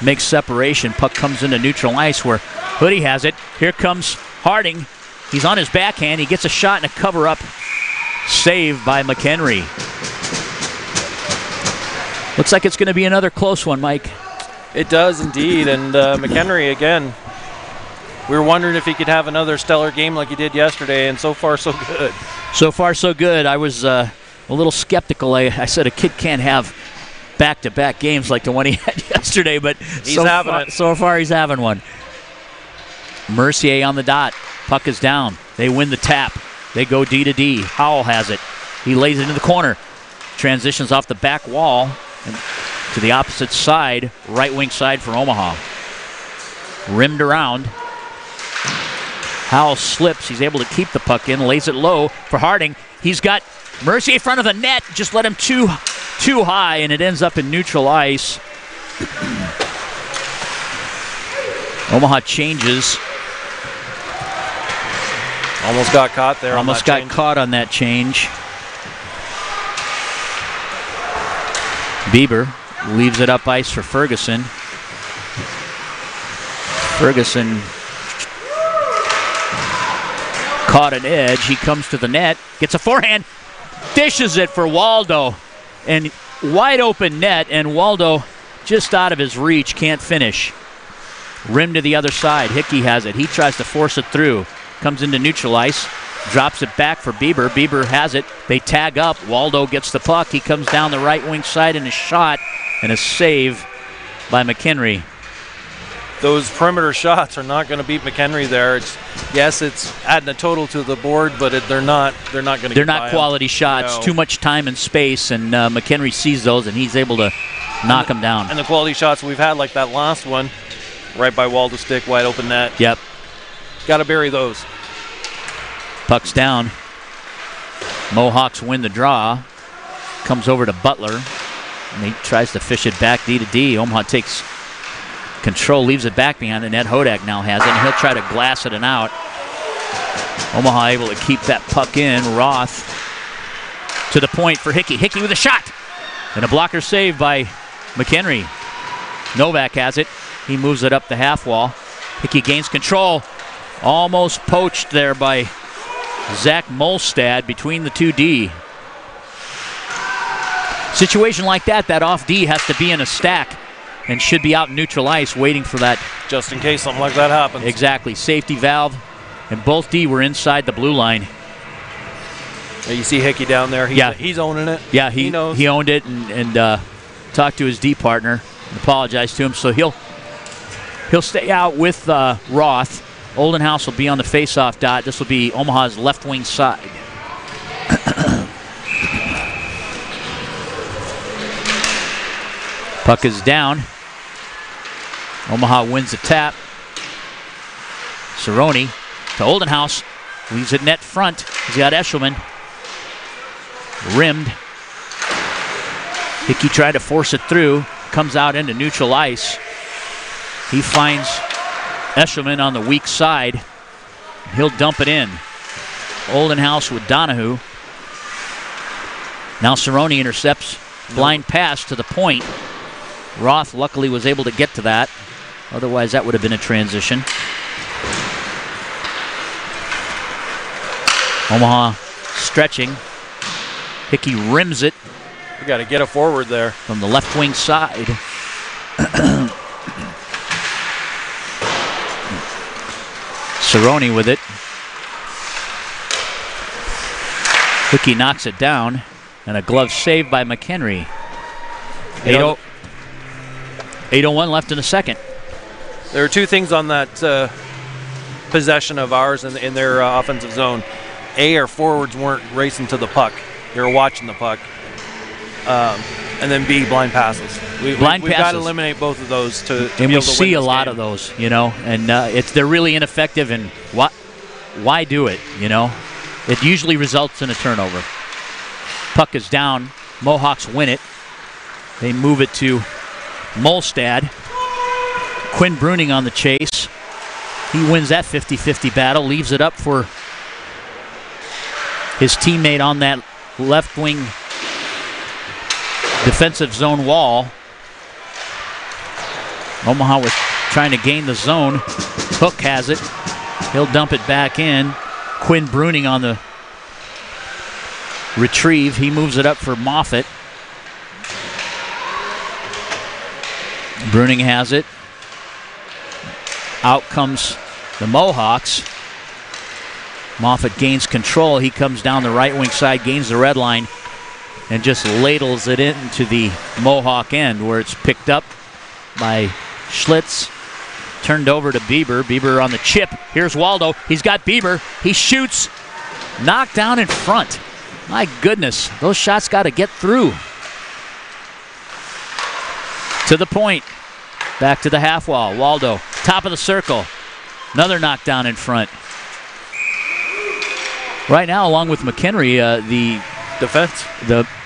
make separation. Puck comes into neutral ice where Hoodie has it. Here comes Harding, he's on his backhand. He gets a shot and a cover-up. Saved by McHenry. Looks like it's going to be another close one, Mike. It does indeed, and McHenry again. We were wondering if he could have another stellar game like he did yesterday, and so far so good. So far so good. I was a little skeptical. I said a kid can't have back-to-back games like the one he had yesterday, but so far he's having one. Mercier on the dot. Puck is down. They win the tap. They go D to D. Howell has it. He lays it in the corner. Transitions off the back wall and to the opposite side, right wing side for Omaha. Rimmed around. Howell slips. He's able to keep the puck in. Lays it low for Harding. He's got Mercier in front of the net. Just let him too high, and it ends up in neutral ice. Omaha changes. Almost got caught there. Almost got caught on that change. Bieber leaves it up ice for Ferguson. Ferguson caught an edge. He comes to the net, gets a forehand, dishes it for Waldo. And wide open net, and Waldo just out of his reach, can't finish. Rim to the other side. Hickey has it. He tries to force it through. Comes into neutral ice, drops it back for Bieber. Bieber has it. They tag up. Waldo gets the puck. He comes down the right wing side in a shot and a save by McHenry. Those perimeter shots are not going to beat McHenry there. Yes, it's adding a total to the board, but they're not going to. They're not quality shots. No. Too much time and space, and McHenry sees those, and he's able to knock them down. And the quality shots we've had, like that last one, right by Waldo's stick, wide open net. Yep. Got to bury those. Puck's down. Mohawks win the draw. Comes over to Butler. And he tries to fish it back D to D. Omaha takes control, leaves it back behind the net. Hodak now has it, and he'll try to glass it and out. Omaha able to keep that puck in. Roth to the point for Hickey. Hickey with a shot. And a blocker save by McHenry. Novak has it. He moves it up the half wall. Hickey gains control. Almost poached there by Zach Molstad between the two D. Situation like that off D has to be in a stack and should be out in neutral ice waiting for that. Just in case something like that happens. Exactly. Safety valve. And both D were inside the blue line. Yeah, you see Hickey down there. He's owning it. Yeah, he knows. He owned it and talked to his D partner and apologized to him. So he'll stay out with Roth. Oldenhouse will be on the face-off dot. This will be Omaha's left wing side. Puck is down. Omaha wins the tap. Cerrone to Oldenhouse. Leaves it net front. He's got Eshelman. Rimmed. Hickey tried to force it through. Comes out into neutral ice. He finds Eshelman on the weak side. He'll dump it in. Oldenhouse with Donahue. Now Cerrone intercepts. Blind pass to the point. Roth luckily was able to get to that. Otherwise that would have been a transition. Omaha stretching. Hickey rims it. We got to get it forward there. From the left wing side. Cerrone with it. Hickey knocks it down. And a glove save by McHenry. 8:01 left in the second. There are two things on that possession of ours in their offensive zone. A, our forwards weren't racing to the puck. They were watching the puck. And then B, blind passes. We've got to eliminate both of those to and be we able to see win a this lot game. of those, you know, and they're really ineffective. And why do it? You know, it usually results in a turnover. Puck is down. Mohawks win it. They move it to Molstad. Quinn Bruning on the chase. He wins that 50-50 battle. Leaves it up for his teammate on that left wing defensive zone wall. Omaha was trying to gain the zone. Hook has it. He'll dump it back in. Quinn Bruning on the retrieve. He moves it up for Moffitt. Bruning has it. Out comes the Mohawks. Moffitt gains control. He comes down the right wing side, gains the red line, and just ladles it into the Mohawk end where it's picked up by Schlitz. Turned over to Bieber. Bieber on the chip. Here's Waldo. He's got Bieber. He shoots. Knocked down in front. My goodness, those shots got to get through. To the point. Back to the half wall. Waldo, top of the circle. Another knockdown in front. Right now, along with McHenry, the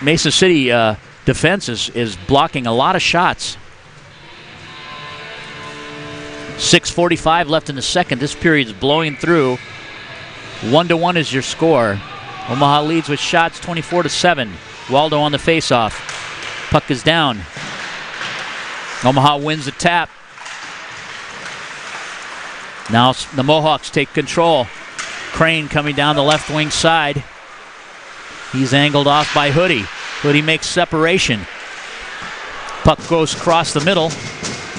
Mason City defense is blocking a lot of shots. 6:45 left in the second. This period's blowing through. 1-1 is your score. Omaha leads with shots 24-7. Waldo on the faceoff. Puck is down. Omaha wins the tap. Now the Mohawks take control. Crane coming down the left wing side. He's angled off by Hoodie. Hoodie makes separation. Puck goes across the middle,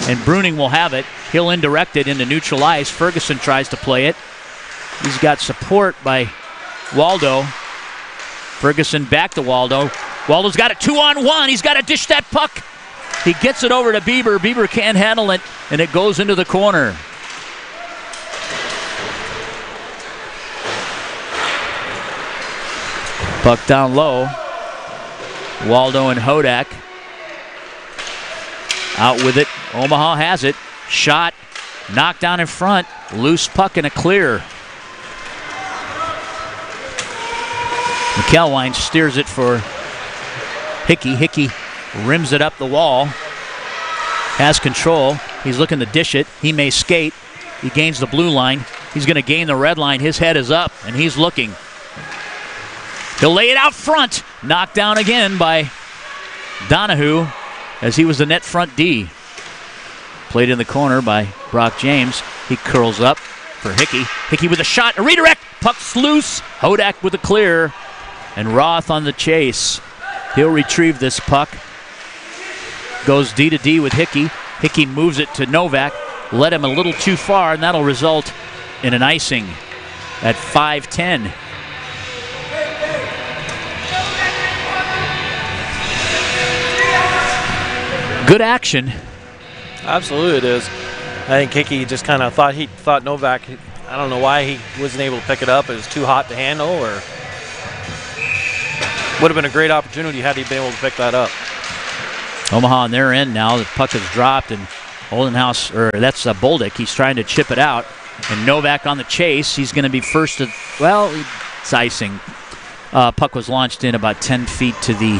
and Bruning will have it. He'll indirect it into neutral ice. Ferguson tries to play it. He's got support by Waldo. Ferguson back to Waldo. Waldo's got it 2-on-1. He's got to dish that puck. He gets it over to Bieber. Bieber can't handle it, and it goes into the corner. Puck down low. Waldo and Hodak. Out with it. Omaha has it. Shot. Knocked down in front. Loose puck and a clear. McElwain steers it for Hickey. Hickey rims it up the wall. Has control. He's looking to dish it. He may skate. He gains the blue line. He's going to gain the red line. His head is up, and he's looking. He'll lay it out front. Knocked down again by Donahue as he was the net front D. Played in the corner by Brock James. He curls up for Hickey. Hickey with a shot. A redirect. Puck's loose. Hodak with a clear. And Roth on the chase. He'll retrieve this puck. Goes D to D with Hickey. Hickey moves it to Novak. Led him a little too far, and that'll result in an icing at 5:10. Good action. Absolutely it is. I think Hickey just kind of thought Novak, I don't know why he wasn't able to pick it up. It was too hot to handle, or would have been a great opportunity had he been able to pick that up. Omaha on their end now. The puck is dropped, and Oldenhouse, or that's Bolduc. He's trying to chip it out. And Novak on the chase. He's going to be first to, well, it's icing. Puck was launched in about 10 feet to the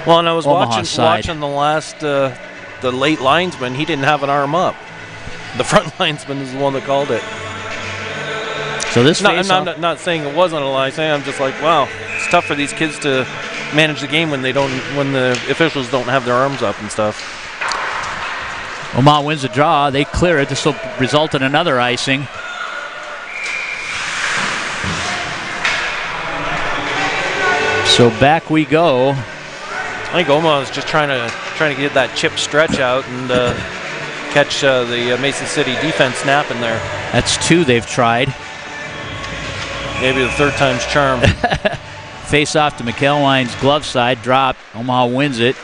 Well, and I was watching the last, the late linesman. He didn't have an arm up. The front linesman is the one that called it. So this I'm not saying it wasn't a lie. I'm just like, wow, it's tough for these kids to manage the game when the officials don't have their arms up and stuff. Omaha wins the draw. They clear it. This will result in another icing. So back we go. I think Omaha is just trying to get that chip stretch out and catch the Mason City defense napping there. That's two they've tried. Maybe the third time's charm. Face off to McElwain's glove side. Drop. Omaha wins it.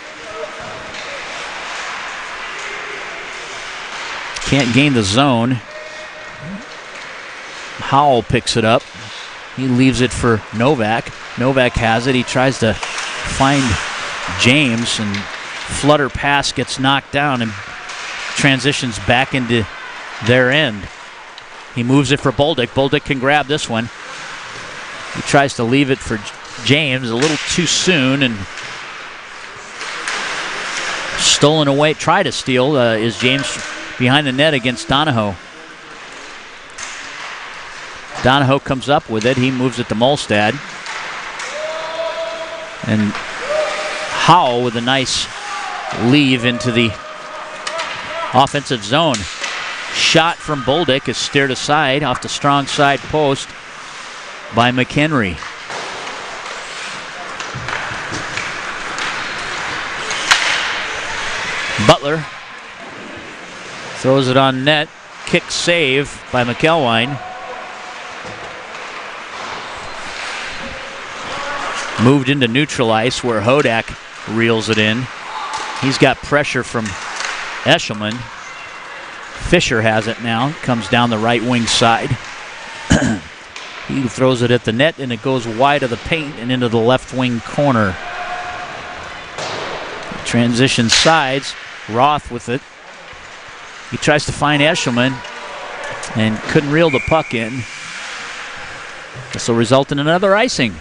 Can't gain the zone. Howell picks it up. He leaves it for Novak. Novak has it. He tries to find James, and flutter pass gets knocked down and transitions back into their end. He moves it for Bolduc. Bolduc can grab this one. He tries to leave it for James a little too soon, and stolen away. Try to steal is James behind the net against Donahoe. Donahoe comes up with it. He moves it to Molstad. And Howell with a nice leave into the offensive zone. shot from Bolduc is steered aside off the strong side post by McHenry. Butler throws it on net. Kick save by McElwine. Moved into neutral ice where Hodak reels it in. He's got pressure from Eshelman. Fisher has it now. Comes down the right wing side. He throws it at the net and it goes wide of the paint and into the left wing corner. Transition sides. Roth with it. He tries to find Eshelman and couldn't reel the puck in. This will result in another icing.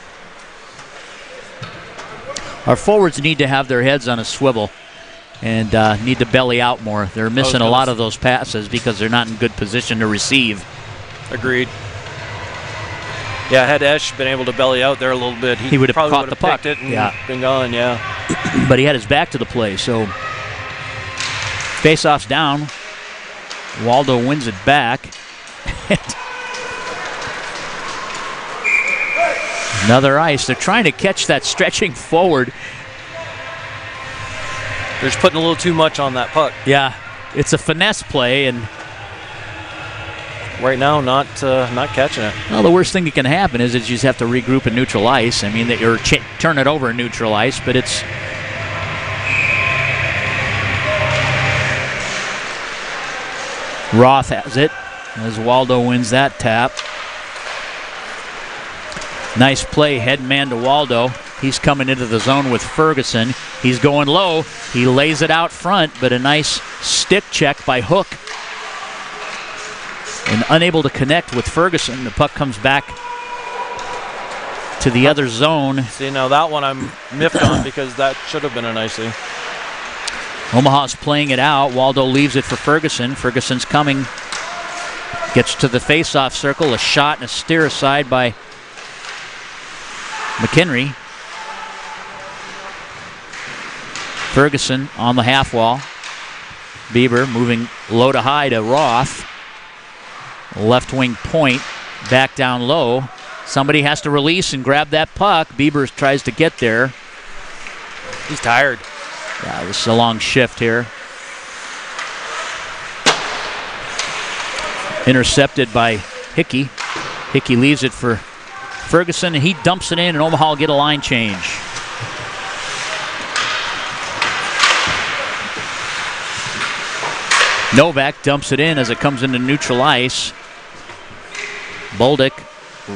Our forwards need to have their heads on a swivel and need to belly out more. They're missing a lot of those passes because they're not in good position to receive. Agreed. Yeah, had Esch been able to belly out there a little bit, he would have caught the puck. It and been gone, yeah. But he had his back to the play, so face-off's down. Waldo wins it back. Another ice. They're trying to catch that stretching forward. They're just putting a little too much on that puck. Yeah, it's a finesse play, and right now not catching it. Well, the worst thing that can happen is that you just have to regroup in neutral ice. I mean, that you're turn it over in neutral ice, but it's Roth has it as Waldo wins that tap. Nice play, head man to Waldo. He's coming into the zone with Ferguson. He's going low. He lays it out front, but a nice stick check by Hook. And unable to connect with Ferguson. The puck comes back to the other zone. See, now that one I'm miffed on because that should have been an icing. Omaha's playing it out. Waldo leaves it for Ferguson. Ferguson's coming. Gets to the face-off circle. A shot and a steer aside by McHenry. Ferguson on the half wall. Bieber moving low to high to Roth. Left wing point. Back down low. Somebody has to release and grab that puck. Bieber tries to get there. He's tired. Yeah, this is a long shift here. Intercepted by Hickey. Hickey leaves it for Ferguson, and he dumps it in, and Omaha will get a line change. Novak dumps it in as it comes into neutral ice. Bolduc,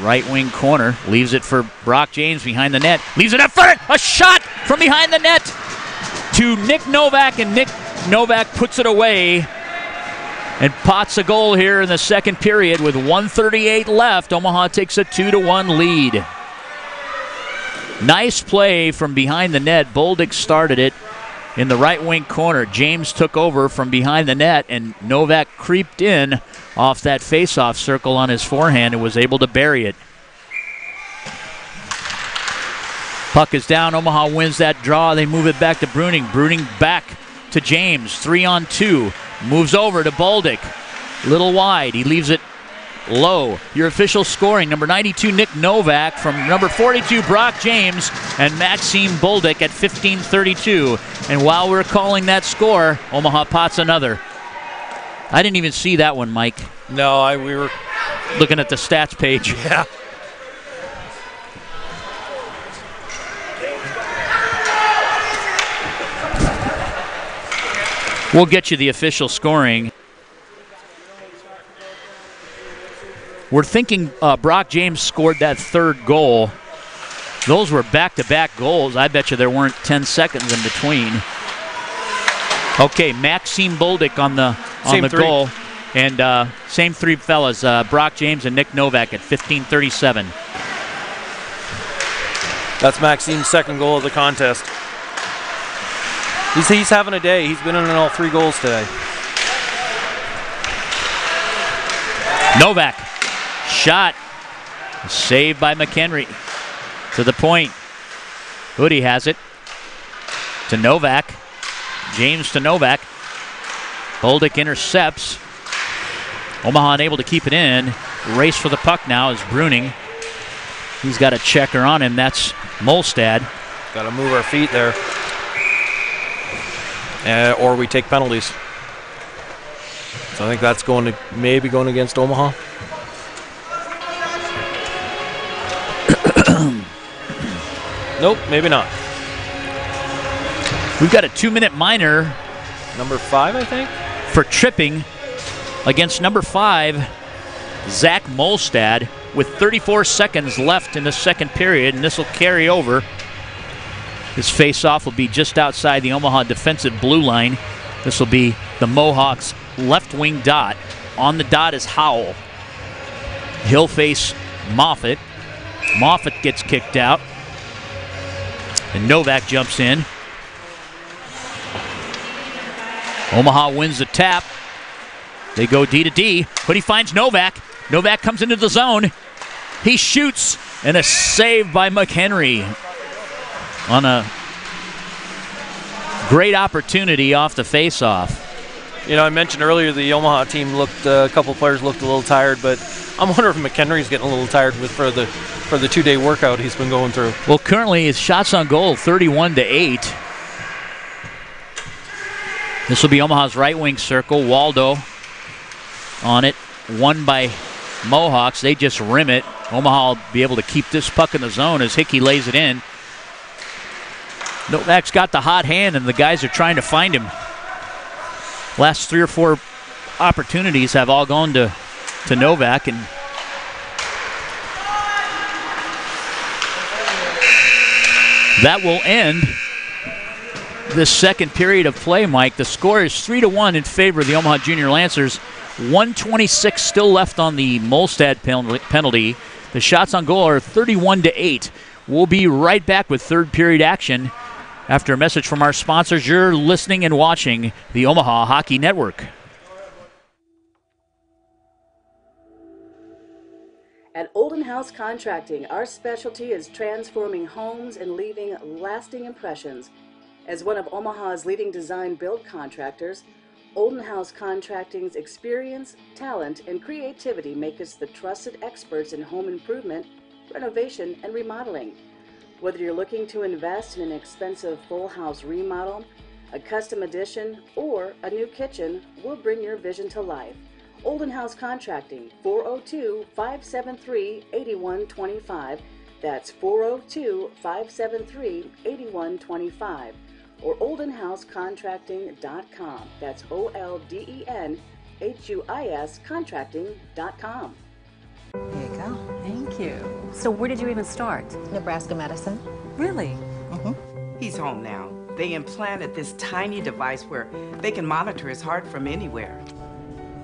right wing corner, leaves it for Brock James behind the net. Leaves it up front. A shot from behind the net to Nick Novak, and Nick Novak puts it away and pots a goal here in the second period with 1:38 left. Omaha takes a 2-1 lead. Nice play from behind the net. Bolduc started it in the right wing corner. James took over from behind the net, and Novak creeped in off that face-off circle on his forehand and was able to bury it. Puck is down. Omaha wins that draw. They move it back to Bruning. Bruning back to James. 3-on-2. Moves over to Bolduc. Little wide. He leaves it low. Your official scoring, number 92, Nick Novak, from number 42, Brock James, and Maxime Bolduc at 15:32. And while we're calling that score, Omaha pots another. I didn't even see that one, Mike. No, we were looking at the stats page. Yeah. We'll get you the official scoring. We're thinking Brock James scored that third goal. Those were back-to-back goals. I bet you there weren't 10 seconds in between. Okay, Maxime Bolduc on the goal. And same three fellas, Brock James and Nick Novak at 15:37. That's Maxime's second goal of the contest. He's having a day. He's been in all three goals today. Novak. Shot. Saved by McHenry. To the point. Hoodie has it. To Novak. James to Novak. Bolduc intercepts. Omaha unable to keep it in. Race for the puck now is Bruning. He's got a checker on him. That's Molstad. Got to move our feet there. Or we take penalties. So I think that's maybe going against Omaha. Nope, maybe not. We've got a 2-minute minor. Number 5, I think. For tripping against number 5, Zach Molstad, with 34 seconds left in the second period, and this will carry over. This face-off will be just outside the Omaha defensive blue line. This will be the Mohawks' left wing dot. On the dot is Howell. He'll face Moffitt. Moffitt gets kicked out. And Novak jumps in. Omaha wins the tap. They go D to D, but he finds Novak. Novak comes into the zone. He shoots, and a save by McHenry on a great opportunity off the face-off. You know, I mentioned earlier the Omaha team a couple players looked a little tired, but I'm wondering if McHenry's getting a little tired for the 2-day workout he's been going through. Well, currently his shots on goal 31-8. This will be Omaha's right wing circle. Waldo on it, won by Mohawks. They just rim it. Omaha will be able to keep this puck in the zone as Hickey lays it in. Novak's got the hot hand, and the guys are trying to find him. Last 3 or 4 opportunities have all gone to Novak, and that will end this second period of play, Mike. The score is 3-1 in favor of the Omaha Junior Lancers. 1:26 still left on the Molstad penalty. The shots on goal are 31-8. We'll be right back with third period action after a message from our sponsors. You're listening and watching the Omaha Hockey Network. At Olden House Contracting, our specialty is transforming homes and leaving lasting impressions. As one of Omaha's leading design build contractors, Olden House Contracting's experience, talent, and creativity make us the trusted experts in home improvement, renovation, and remodeling. Whether you're looking to invest in an expensive full house remodel, a custom addition, or a new kitchen, we'll bring your vision to life. Olden House Contracting, 402-573-8125. That's 402-573-8125. Or oldenhousecontracting.com. That's OLDENHUIS contracting.com. There you go. Thank you. So where did you even start? Nebraska Medicine. Really? He's home now. They implanted this tiny device where they can monitor his heart from anywhere.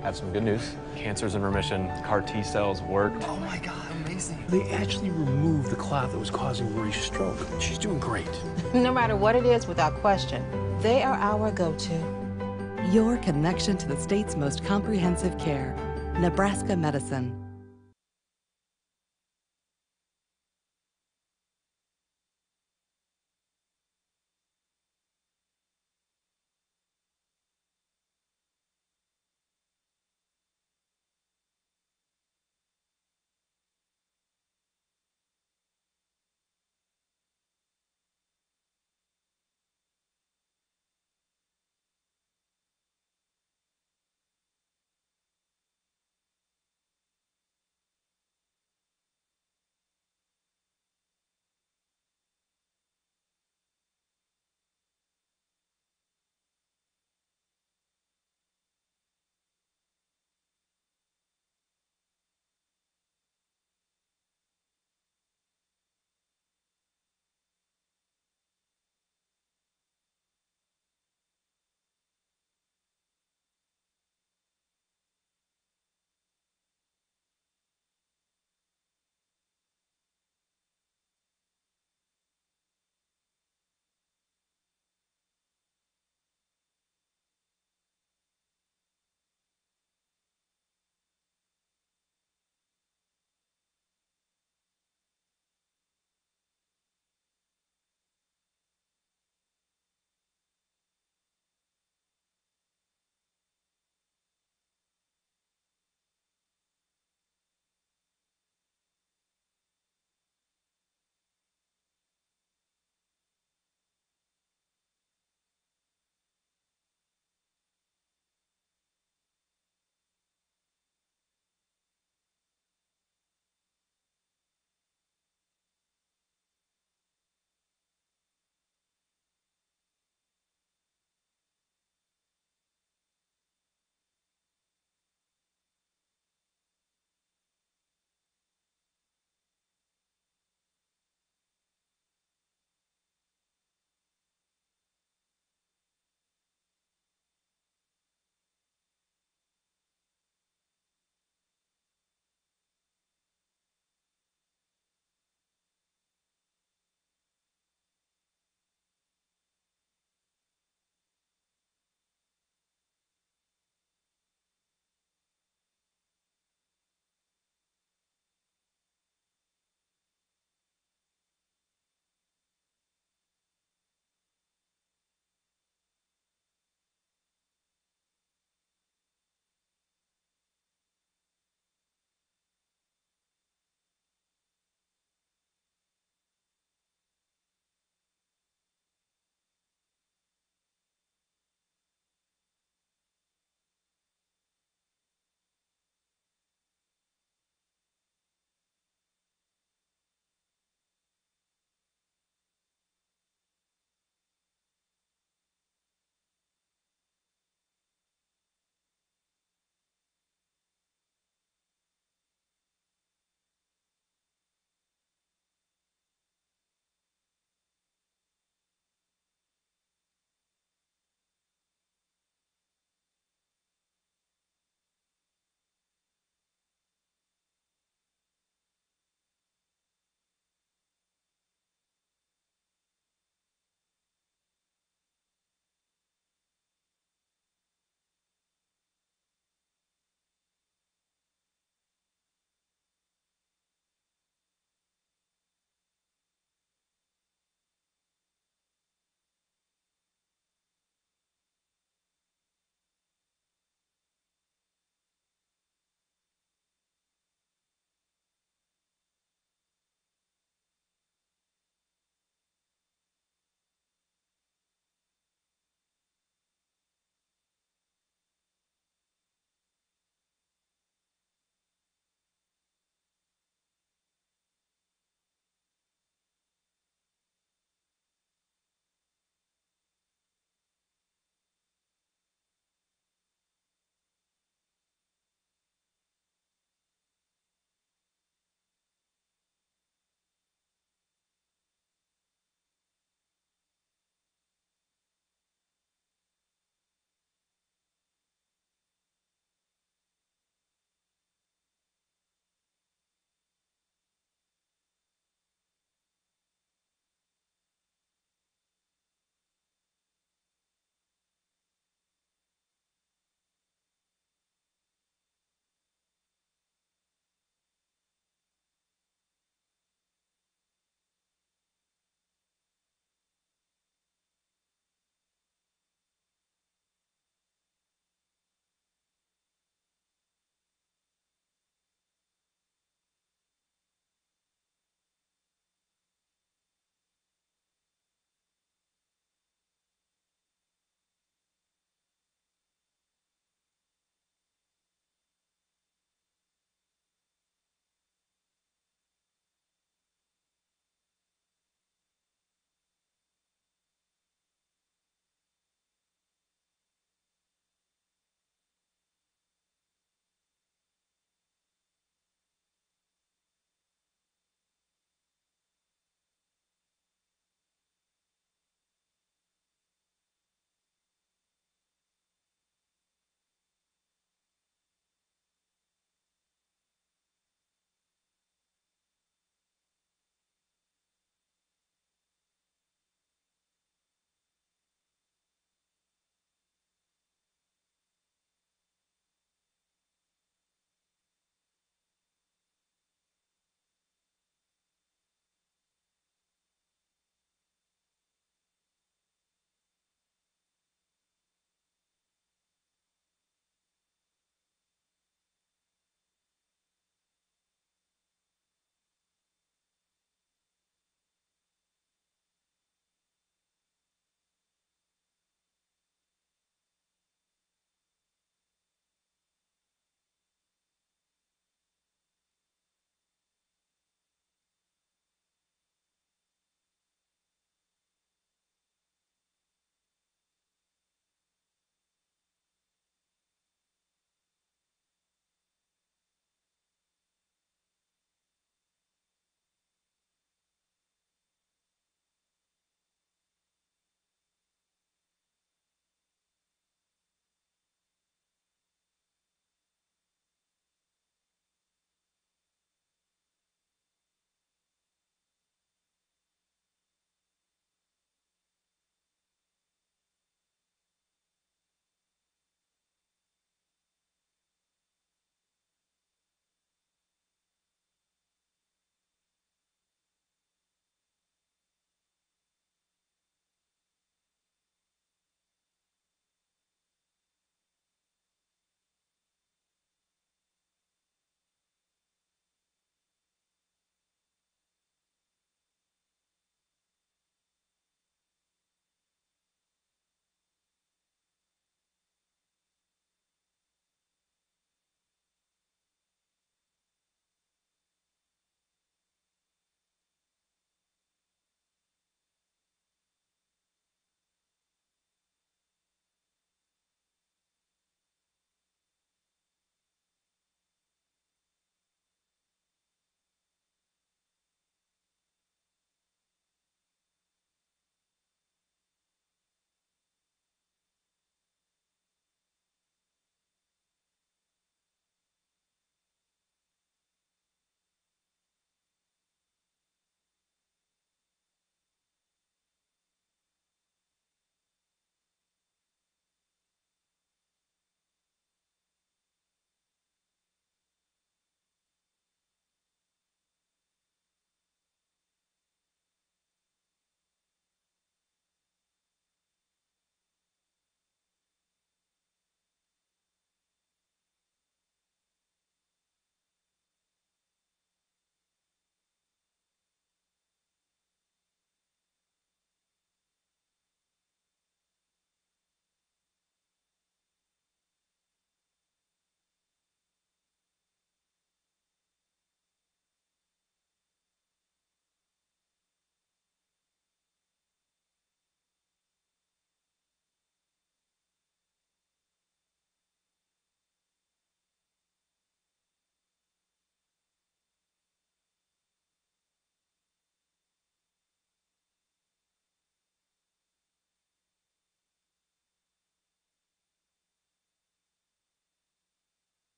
I have some good news. Cancer's in remission. CAR T cells work. Oh my God, amazing. They actually removed the clot that was causing Marie's stroke. She's doing great. No matter what it is, without question, they are our go-to. Your connection to the state's most comprehensive care. Nebraska Medicine.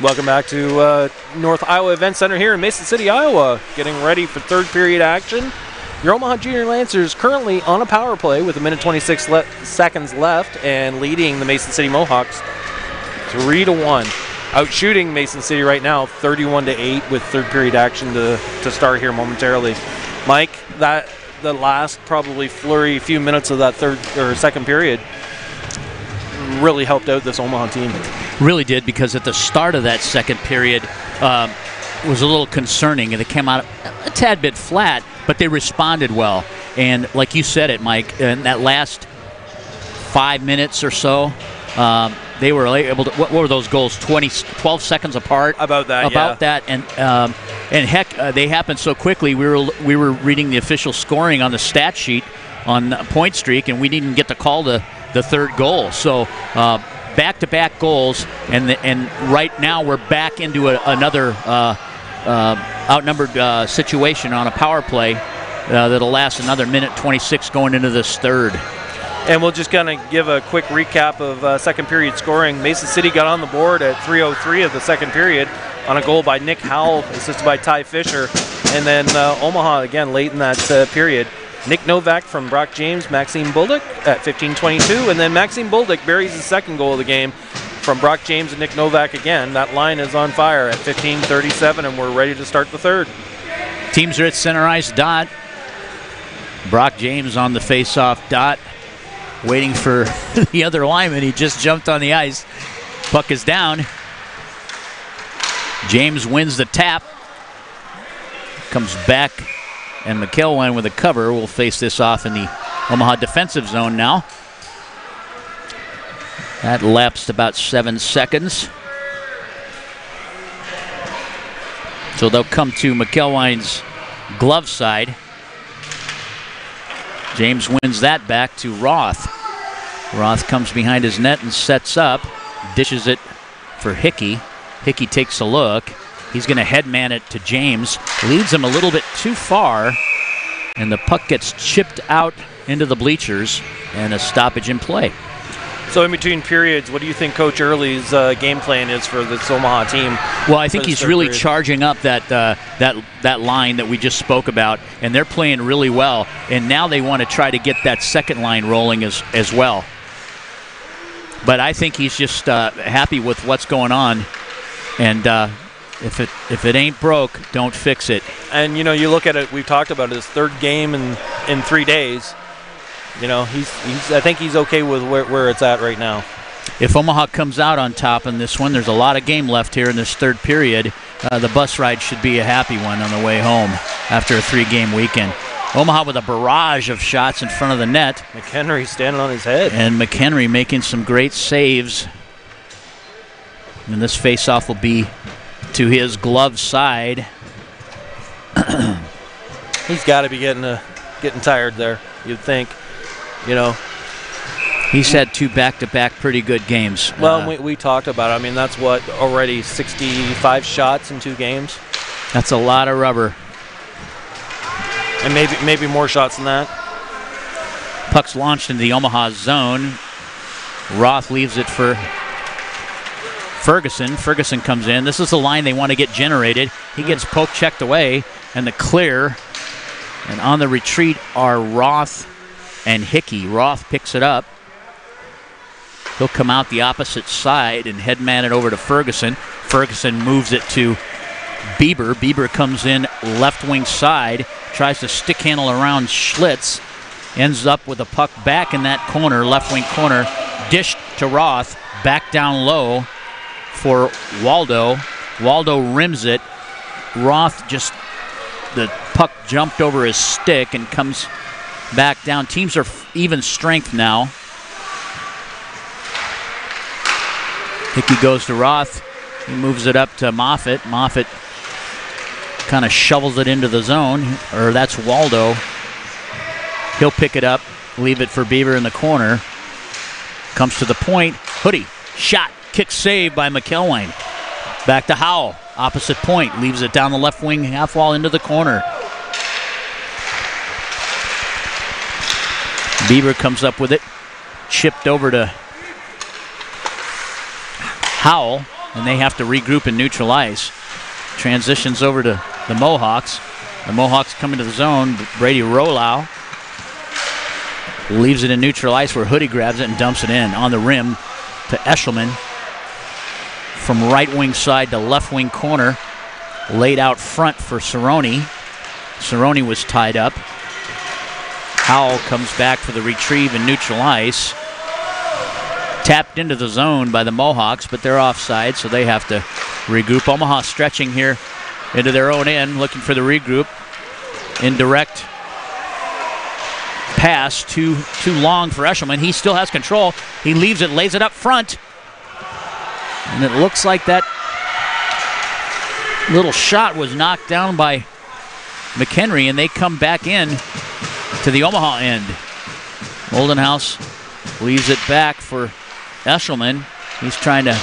Welcome back to North Iowa Event Center here in Mason City, Iowa. Getting ready for third period action. Your Omaha Junior Lancers currently on a power play with 1:26 seconds left and leading the Mason City Mohawks 3-1. Out shooting Mason City right now 31-8 with third period action to start here momentarily. Mike, that the last probably flurry few minutes of that second period really helped out this Omaha team. Really did, because at the start of that second period was a little concerning, and they came out a tad bit flat, but they responded well. And like you said it, Mike, in that last 5 minutes or so, they were able to, what were those goals, 12 seconds apart? About that, And heck, they happened so quickly. We were reading the official scoring on the stat sheet on Point Streak, and we didn't get to call the third goal. So back-to-back goals, and right now we're back into another outnumbered situation on a power play that'll last another 1:26 going into this third. And we'll just kind of give a quick recap of second period scoring. Mason City got on the board at 3:03 of the second period on a goal by Nick Howell, assisted by Ty Fisher. And then Omaha again late in that period. Nick Novak from Brock James, Maxime Buldick at 15:22. And then Maxime Buldick buries his second goal of the game from Brock James and Nick Novak again. That line is on fire at 15:37, and we're ready to start the third. Teams are at center ice dot. Brock James on the face-off dot, waiting for the other lineman. He just jumped on the ice. Puck is down. James wins the tap. Comes back, and McElwain with a cover will face this off in the Omaha defensive zone now. That lapsed about 7 seconds. So they'll come to McElwain's glove side. James wins that back to Roth. Roth comes behind his net and sets up, dishes it for Hickey. Hickey takes a look. He's going to headman it to James. Leads him a little bit too far, and the puck gets chipped out into the bleachers, and a stoppage in play. So in between periods, what do you think Coach Early's game plan is for this Omaha team? Well, I think he's really charging up that line that we just spoke about, and they're playing really well. And now they want to try to get that second line rolling as well. But I think he's just happy with what's going on, and if it ain't broke, don't fix it. And you know, you look at it. We've talked about his third game in 3 days. You know, I think he's okay with where it's at right now. If Omaha comes out on top in this one, there's a lot of game left here in this third period. The bus ride should be a happy one on the way home after a 3-game weekend. Omaha with a barrage of shots in front of the net. McHenry standing on his head. And McHenry making some great saves. And this faceoff will be to his glove side. He's got to be getting tired there, you'd think. You know, he's had 2 back-to-back pretty good games. Well, we talked about it. I mean, that's what, already 65 shots in 2 games. That's a lot of rubber. And maybe more shots than that. Puck's launched into the Omaha zone. Roth leaves it for Ferguson. Ferguson comes in. This is the line they want to get generated. He gets poke checked away, and the clear. And on the retreat are Roth and Hickey. Roth picks it up. He'll come out the opposite side and headman it over to Ferguson. Ferguson moves it to Bieber. Bieber comes in left wing side, tries to stick handle around Schlitz, ends up with the puck back in that corner, left wing corner, dished to Roth, back down low for Waldo. Waldo rims it. Roth the puck jumped over his stick and comes back down. Teams are even strength now. Hickey goes to Roth. He moves it up to Moffitt. Moffitt kind of shovels it into the zone, or that's Waldo. He'll pick it up, leave it for Bieber in the corner. Comes to the point. Hoodie, shot, kick save by McElwain. Back to Howell, opposite point, leaves it down the left wing half wall into the corner. Bieber comes up with it, chipped over to Howell. and they have to regroup and neutral ice. Transitions over to the Mohawks. The Mohawks come into the zone. Brady Rolow leaves it in neutral ice where Hoodie grabs it and dumps it in on the rim to Eshelman. From right wing side to left wing corner. Laid out front for Cerrone. Cerrone was tied up. Howell comes back for the retrieve in neutral ice. Tapped into the zone by the Mohawks, but they're offside, so they have to regroup. Omaha stretching here into their own end, looking for the regroup. Indirect pass, too long for Eshelman. He still has control. He leaves it, lays it up front. And it looks like that little shot was knocked down by McHenry, and they come back in to the Omaha end. Oldenhouse leaves it back for Eshelman. He's trying to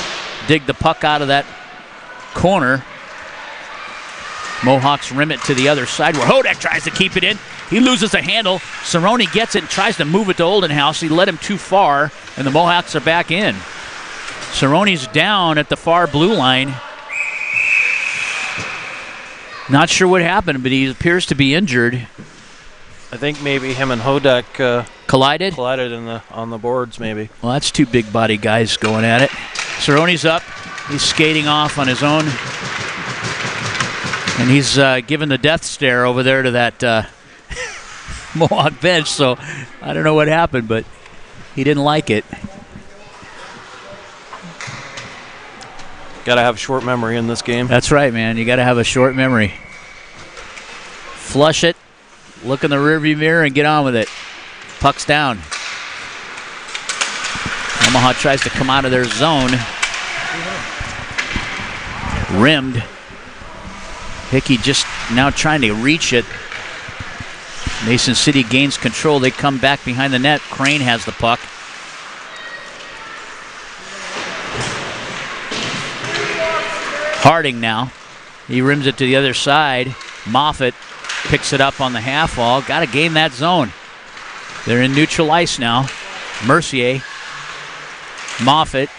dig the puck out of that corner. Mohawks rim it to the other side where Hodak tries to keep it in. He loses the handle. Cerrone gets it and tries to move it to Oldenhouse. He led him too far, and the Mohawks are back in. Cerrone's down at the far blue line. Not sure what happened, but he appears to be injured. I think maybe him and Hodak collided on the boards, maybe. Well, that's two big body guys going at it. Cerrone's up. He's skating off on his own. And he's giving the death stare over there to that Mohawk bench, so I don't know what happened, but he didn't like it. Got to have short memory in this game. That's right, man. You got to have a short memory. Flush it, look in the rearview mirror, and get on with it. Puck's down. Omaha tries to come out of their zone. Rimmed. Hickey just now trying to reach it. Mason City gains control. They come back behind the net. Crane has the puck. Harding now. He rims it to the other side. Moffitt picks it up on the half wall. Got to gain that zone. They're in neutral ice now. Mercier. Moffitt.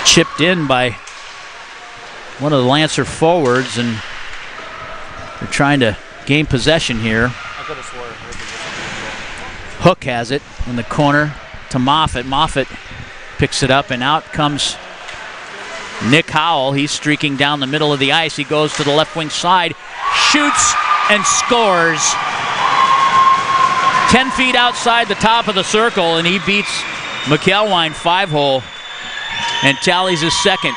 Chipped in by one of the Lancer forwards, and they're trying to gain possession here. Hook has it in the corner to Moffitt. Moffitt picks it up, and out comes Nick Howell. He's streaking down the middle of the ice. He goes to the left wing side, shoots, and scores. 10 feet outside the top of the circle, and he beats McElwine 5-hole and tallies his second.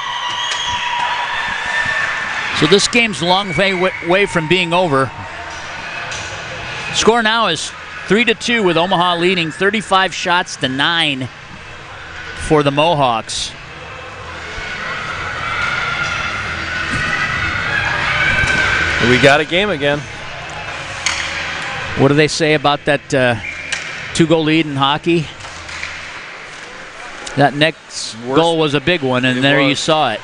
So this game's a long way from being over. Score now is 3-2 with Omaha leading 35 shots to 9 for the Mohawks. We got a game again. What do they say about that 2-goal lead in hockey? That next goal was a big one, and there you saw it.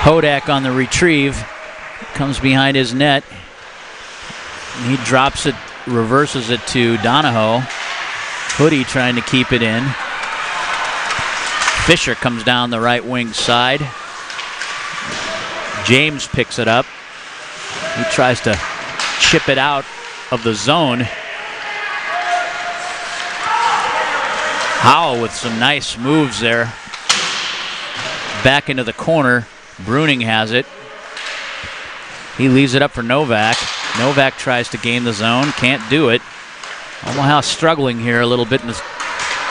Hodak on the retrieve. Comes behind his net. And he drops it, reverses it to Donahoe. Hoodie trying to keep it in. Fisher comes down the right wing side. James picks it up. He tries to chip it out of the zone. Howell with some nice moves there. Back into the corner. Bruning has it. He leaves it up for Novak. Novak tries to gain the zone. Can't do it. Omaha struggling here a little bit in the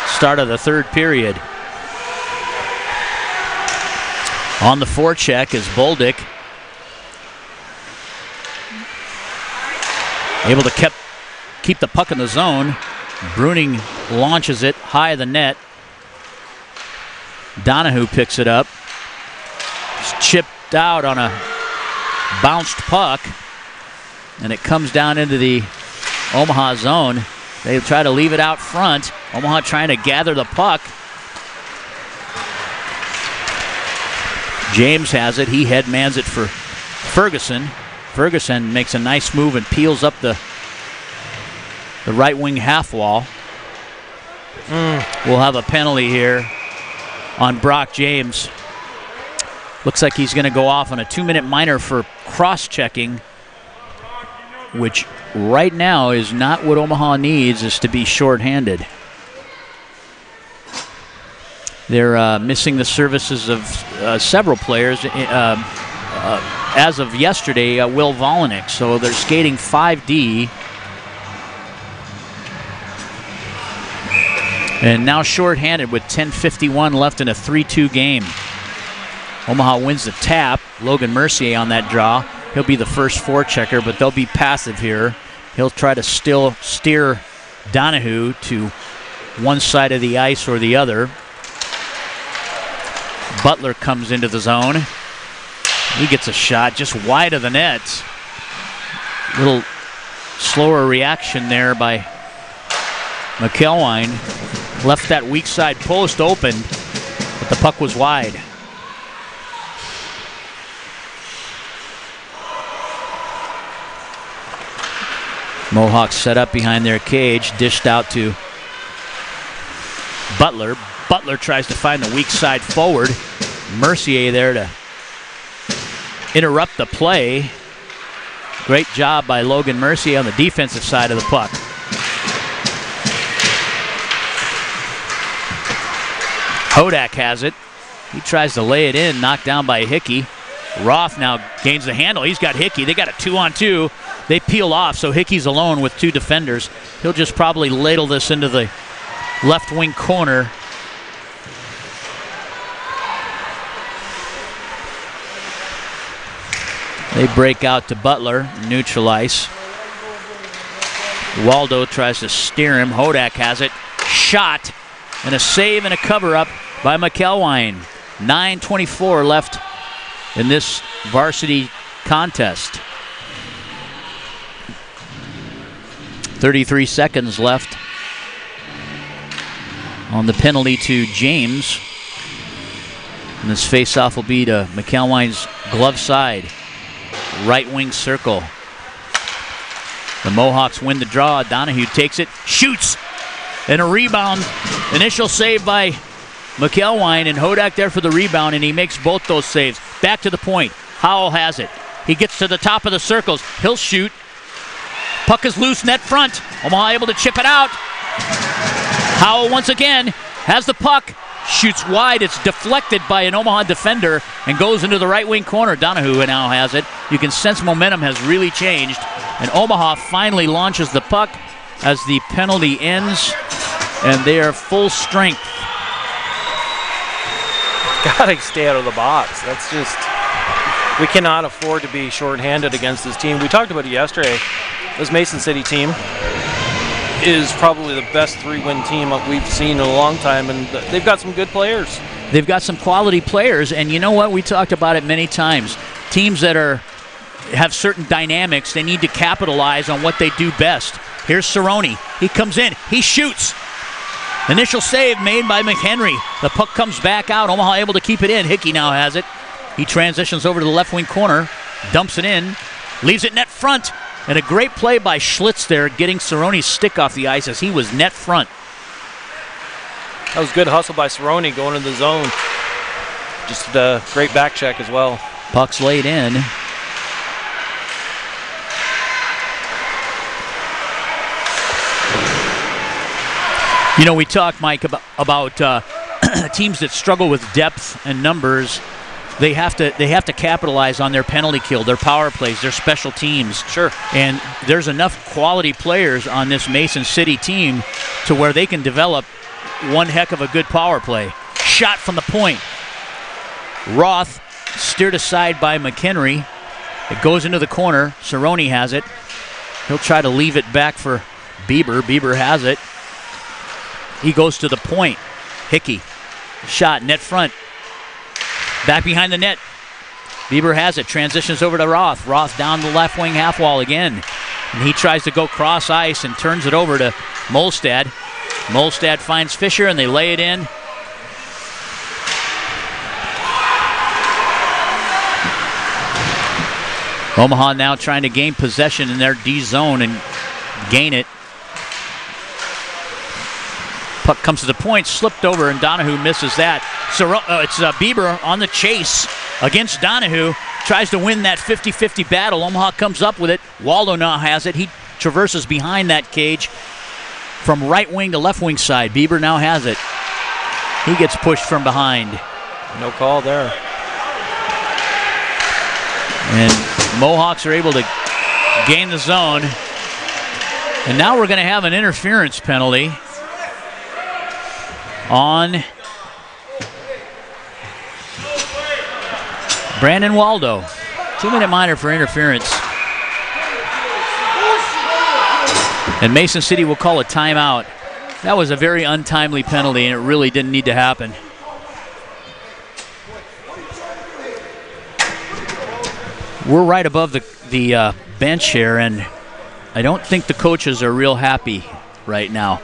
start of the third period. On the forecheck is Boldick. Able to keep the puck in the zone. Bruning launches it high of the net. Donahue picks it up. It's chipped out on a bounced puck, and it comes down into the Omaha zone. They try to leave it out front. Omaha trying to gather the puck. James has it. He headmans it for Ferguson. Ferguson makes a nice move and peels up the the right wing half wall. We'll have a penalty here on Brock James. Looks like he's going to go off on a 2-minute minor for cross-checking, which right now is not what Omaha needs, is to be shorthanded. They're missing the services of several players. As of yesterday, Will Volinick. So they're skating 5D. And now shorthanded with 10:51 left in a 3-2 game. Omaha wins the tap. Logan Mercier on that draw. He'll be the first forechecker, but they'll be passive here. He'll try to still steer Donahue to one side of the ice or the other. Butler comes into the zone. He gets a shot just wide of the net. Little slower reaction there by McElwain. Left that weak side post open, but the puck was wide. Mohawks set up behind their cage, dished out to Butler. Butler tries to find the weak side forward. Mercier there to interrupt the play. Great job by Logan Mercier on the defensive side of the puck. Hodak has it. He tries to lay it in, knocked down by Hickey. Roth now gains the handle. He's got Hickey. They got a 2-on-2. They peel off, so Hickey's alone with two defenders. He'll just probably ladle this into the left wing corner. They break out to Butler, neutral ice. Waldo tries to steer him. Hodak has it. Shot, and a save and a cover-up by McElwain. 9:24 left in this varsity contest. 33 seconds left on the penalty to James. And this face-off will be to McElwain's glove side. Right wing circle. The Mohawks win the draw. Donahue takes it, shoots, and a rebound. Initial save by McElwain, and Hodak there for the rebound, and he makes both those saves. Back to the point. Howell has it. He gets to the top of the circles. He'll shoot. Puck is loose, net front. Omaha able to chip it out. Howell once again has the puck. Shoots wide. It's deflected by an Omaha defender and goes into the right wing corner. Donahue now has it. You can sense momentum has really changed. And Omaha finally launches the puck as the penalty ends. And they are full strength. Gotta stay out of the box. That's just, we cannot afford to be shorthanded against this team. We talked about it yesterday. This Mason City team is probably the best 3-win team we've seen in a long time, and they've got some good players. They've got some quality players, and you know what? We talked about it many times. Teams that have certain dynamics, they need to capitalize on what they do best. Here's Cerrone. He comes in. He shoots. Initial save made by McHenry. The puck comes back out. Omaha able to keep it in. Hickey now has it. He transitions over to the left wing corner, dumps it in, leaves it net front. And a great play by Schlitz there, getting Cerrone's stick off the ice as he was net front. That was good hustle by Cerrone going into the zone. Just a great back check as well. Puck's laid in. You know, we talked, Mike, about teams that struggle with depth and numbers. They have to capitalize on their penalty kill, their power plays, their special teams. Sure. And there's enough quality players on this Mason City team to where they can develop one heck of a good power play. Shot from the point. Roth steered aside by McHenry. It goes into the corner. Cerrone has it. He'll try to leave it back for Bieber. Bieber has it. He goes to the point. Hickey. Shot, net front. Back behind the net. Bieber has it. Transitions over to Roth. Roth down the left wing half wall again. And he tries to go cross ice and turns it over to Molstad. Molstad finds Fisher and they lay it in. Omaha now trying to gain possession in their D zone and gain it. Puck comes to the point, slipped over, and Donahue misses that. So it's Bieber on the chase against Donahue. Tries to win that 50-50 battle. Omaha comes up with it. Waldo now has it. He traverses behind that cage from right wing to left wing side. Bieber now has it. He gets pushed from behind. No call there. And Mohawks are able to gain the zone. And now we're going to have an interference penalty on Brandon Waldo. 2-minute minor for interference. And Mason City will call a timeout. That was a very untimely penalty, and it really didn't need to happen. We're right above the bench here, and I don't think the coaches are real happy right now.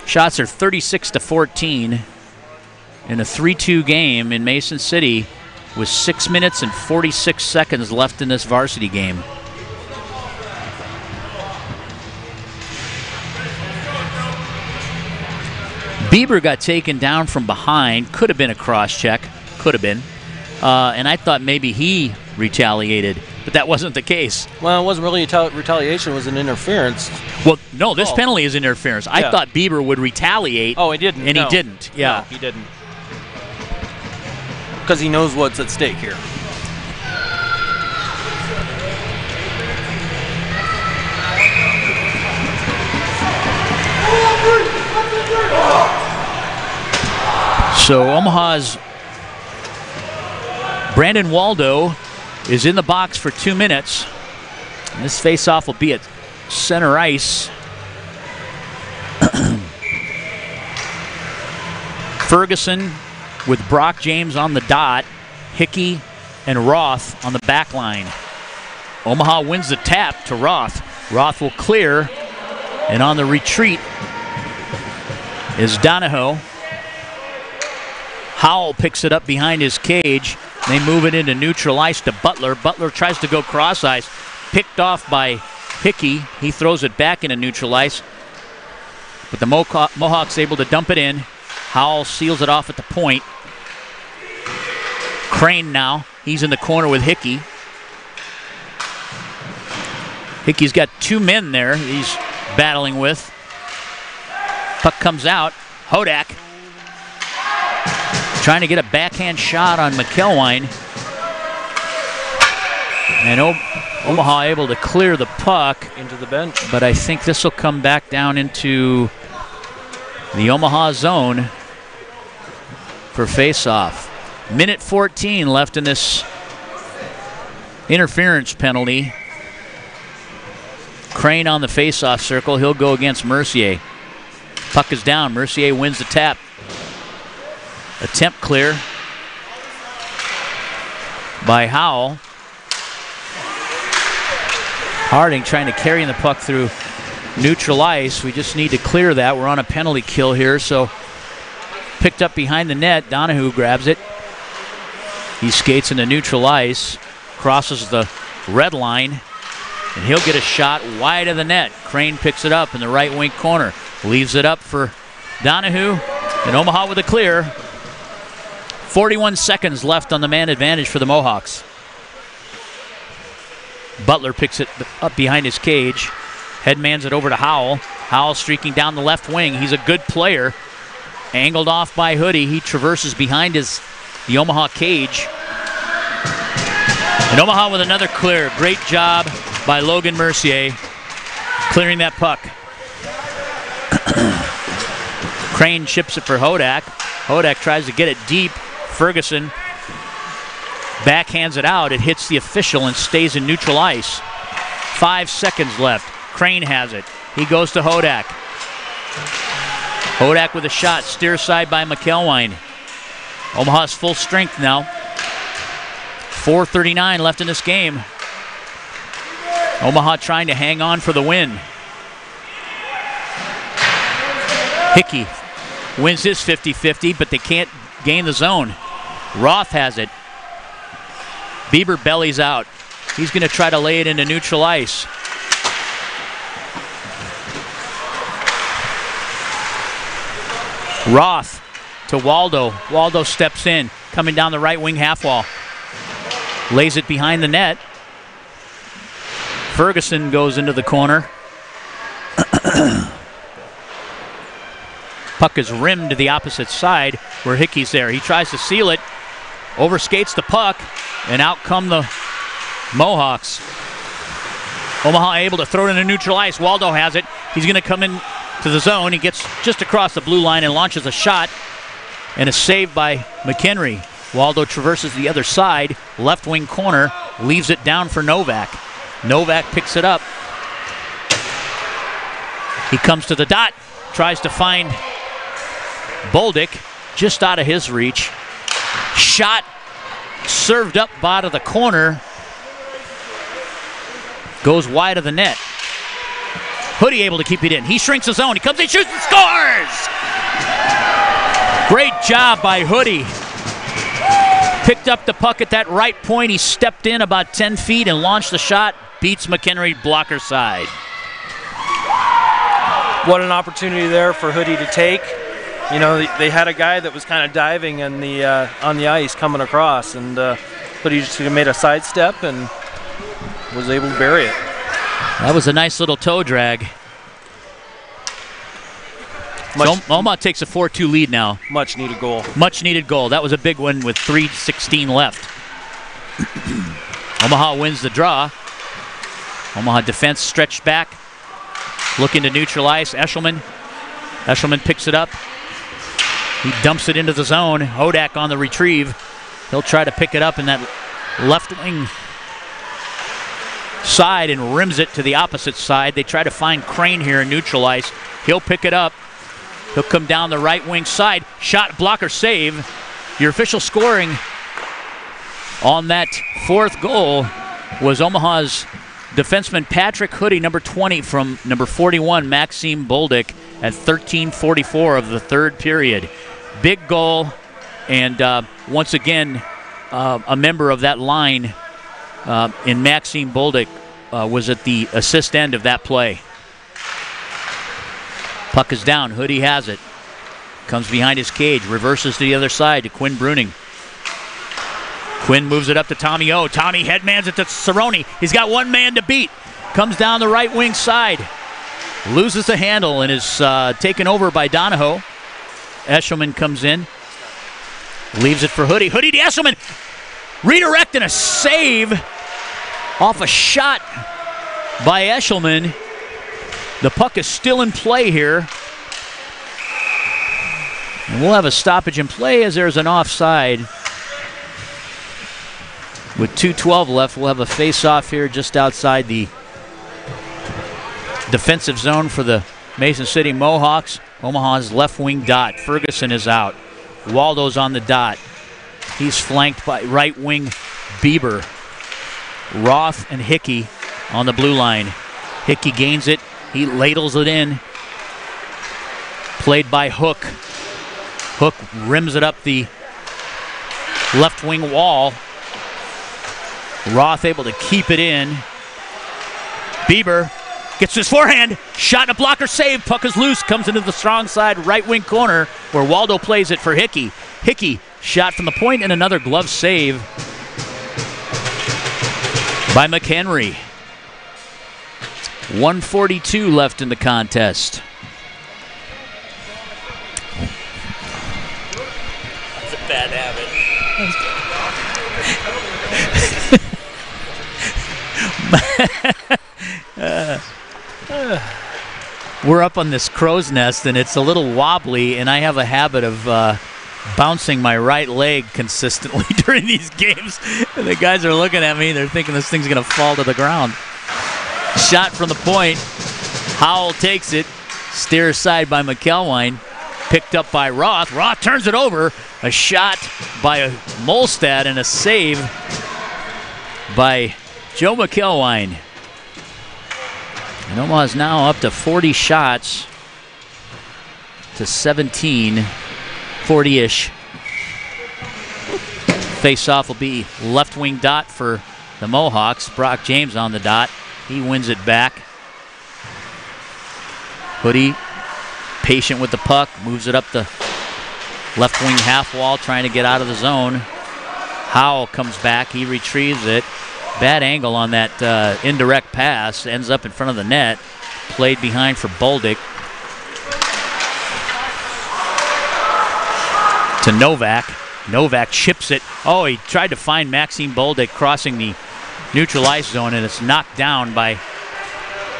Shots are 36-14 in a 3-2 game in Mason City with 6 minutes and 46 seconds left in this varsity game. Bieber got taken down from behind. Could have been a cross check. Could have been. And I thought maybe he retaliated, but that wasn't the case. Well, it wasn't really retaliation. It was an interference. Well, no, this penalty is interference. I thought Bieber would retaliate. Oh, he didn't. And he didn't. Yeah. No, he didn't. Because he knows what's at stake here. So Omaha's Brandon Waldo is in the box for 2 minutes. And this face-off will be at center ice. Ferguson with Brock James on the dot, Hickey and Roth on the back line. Omaha wins the tap to Roth. Roth will clear, and on the retreat is Donahoe. Howell picks it up behind his cage. They move it into neutral ice to Butler. Butler tries to go cross ice. Picked off by Hickey. He throws it back into neutral ice. But the Mohawks able to dump it in. Howell seals it off at the point. Crane now. He's in the corner with Hickey. Hickey's got 2 men there he's battling with. Puck comes out. Hodak trying to get a backhand shot on McElwain. And Omaha able to clear the puck into the bench. But I think this will come back down into the Omaha zone for face-off. Minute 14 left in this interference penalty. Crane on the face-off circle. He'll go against Mercier. Puck is down. Mercier wins the tap. Attempt clear by Howell. Harding trying to carry the puck through neutral ice. We just need to clear that. We're on a penalty kill here, so picked up behind the net. Donahue grabs it. He skates into neutral ice, crosses the red line, and he'll get a shot wide of the net. Crane picks it up in the right wing corner. Leaves it up for Donahue, and Omaha with a clear. 41 seconds left on the man advantage for the Mohawks. Butler picks it up behind his cage. Headmans it over to Howell. Howell streaking down the left wing. He's a good player. Angled off by Hoodie. He traverses behind the Omaha cage. And Omaha with another clear. Great job by Logan Mercier clearing that puck. Crane chips it for Hodak. Hodak tries to get it deep. Ferguson backhands it out. It hits the official and stays in neutral ice. 5 seconds left. Crane has it. He goes to Hodak. Hodak with a shot. Steer side by McElwain. Omaha's full strength now. 4:39 left in this game. Omaha trying to hang on for the win. Hickey wins his 50-50, but they can't gain the zone. Roth has it. Bieber bellies out. He's going to try to lay it into neutral ice. Roth to Waldo. Waldo steps in, coming down the right wing half wall. Lays it behind the net. Ferguson goes into the corner. Puck is rimmed to the opposite side where Hickey's there. He tries to seal it, overskates the puck, and out come the Mohawks. Omaha able to throw it into neutral ice. Waldo has it. He's going to come in to the zone. He gets just across the blue line and launches a shot, and a save by McHenry. Waldo traverses the other side, left wing corner, leaves it down for Novak. Novak picks it up. He comes to the dot, tries to find Bolduc, just out of his reach. Shot served up out of the corner, goes wide of the net. Hoodie able to keep it in. He shrinks his own. He comes in, shoots, and scores! Great job by Hoodie. Picked up the puck at that right point. He stepped in about 10 feet and launched the shot. Beats McHenry blocker side. What an opportunity there for Hoodie to take. You know, they had a guy that was kind of diving in on the ice coming across, and Hoodie just made a sidestep and was able to bury it. That was a nice little toe drag. So Omaha takes a 4-2 lead now. Much needed goal. Much needed goal. That was a big one with 3:16 left. Omaha wins the draw. Omaha defense stretched back, looking to neutral ice. Eshelman picks it up. He dumps it into the zone. Hodak on the retrieve. He'll try to pick it up in that left wing side and rims it to the opposite side. They try to find Crane here in neutral ice. He'll pick it up. He'll come down the right wing side. Shot, blocker, save. Your official scoring on that fourth goal was Omaha's defenseman Patrick Hoodie, number 20, from number 41, Maxime Bolduc, at 13:44 of the third period. Big goal, and once again, a member of that line in Maxime Bolduc was at the assist end of that play. Puck is down. Hoodie has it. Comes behind his cage. Reverses to the other side to Quinn Bruning. Quinn moves it up to Tommy O. Tommy headmans it to Cerrone. He's got one man to beat. Comes down the right wing side. Loses the handle and is taken over by Donahoe. Eshelman comes in. Leaves it for Hoodie. Hoodie to Eshelman. Redirecting a save off a shot by Eshelman. The puck is still in play here. And we'll have a stoppage in play as there's an offside. With 2:12 left, we'll have a face-off here just outside the defensive zone for the Mason City Mohawks. Omaha's left wing dot. Ferguson is out. Waldo's on the dot. He's flanked by right wing Bieber. Roth and Hickey on the blue line. Hickey gains it. He ladles it in. Played by Hook. Hook rims it up the left wing wall. Roth able to keep it in. Bieber gets his forehand. Shot and a blocker save. Puck is loose. Comes into the strong side right wing corner where Waldo plays it for Hickey. Hickey shot from the point and another glove save by McHenry. 1:42 left in the contest. It's a bad habit. We're up on this crow's nest and it's a little wobbly, and I have a habit of bouncing my right leg consistently during these games. And the guys are looking at me, they're thinking this thing's gonna fall to the ground. Shot from the point. Howell takes it. Steers aside by McElwine. Picked up by Roth. Roth turns it over. A shot by Molstad and a save by Joe McElwine. And Omaha's now up to 40 shots to 17, 40-ish. Face-off will be left wing dot for the Mohawks. Brock James on the dot. He wins it back. Hoodie, patient with the puck, moves it up the Left wing half wall trying to get out of the zone. Howell comes back. He retrieves it. Bad angle on that indirect pass. Ends up in front of the net. Played behind for Boldick. To Novak. Novak chips it. Oh, he tried to find Maxime Boldick crossing the neutral ice zone, and it's knocked down by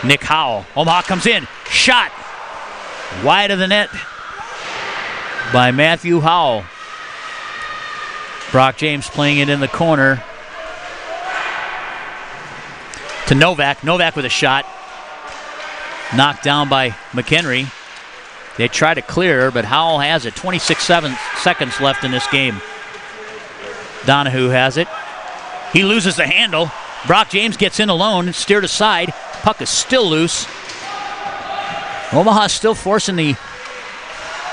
Nick Howell. Omaha comes in. Shot. Wide of the net by Matthew Howell. Brock James playing it in the corner to Novak. Novak with a shot. Knocked down by McHenry. They try to clear, but Howell has it. 26 seconds left in this game. Donahue has it. He loses the handle. Brock James gets in alone and steered aside. Puck is still loose. Omaha still forcing the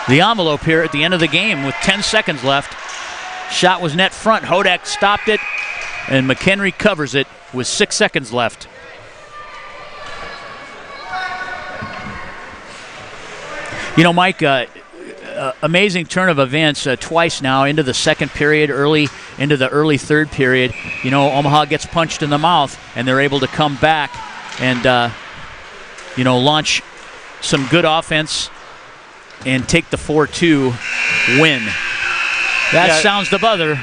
envelope here at the end of the game with 10 seconds left. Shot was net front. Hodak stopped it, and McHenry covers it with 6 seconds left. You know, Mike, amazing turn of events twice now into the second period, into the early third period. You know, Omaha gets punched in the mouth, and they're able to come back and, launch some good offense and take the 4-2 win. That sounds the buzzer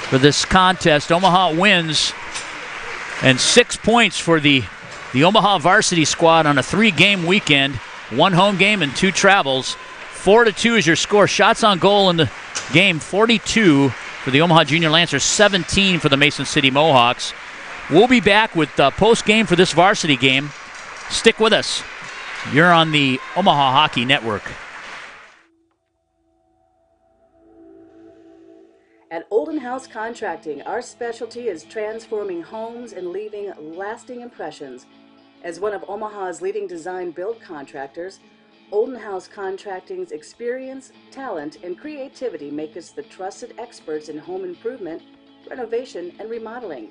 for this contest. Omaha wins, and 6 points for the Omaha varsity squad on a 3-game weekend. 1 home game and 2 travels. 4-2 is your score. Shots on goal in the game, 42 for the Omaha Junior Lancers, 17 for the Mason City Mohawks. We'll be back with post-game for this varsity game. Stick with us. You're on the Omaha Hockey Network. At Olden House Contracting, our specialty is transforming homes and leaving lasting impressions. As one of Omaha's leading design build contractors, Olden House Contracting's experience, talent, and creativity make us the trusted experts in home improvement, renovation, and remodeling.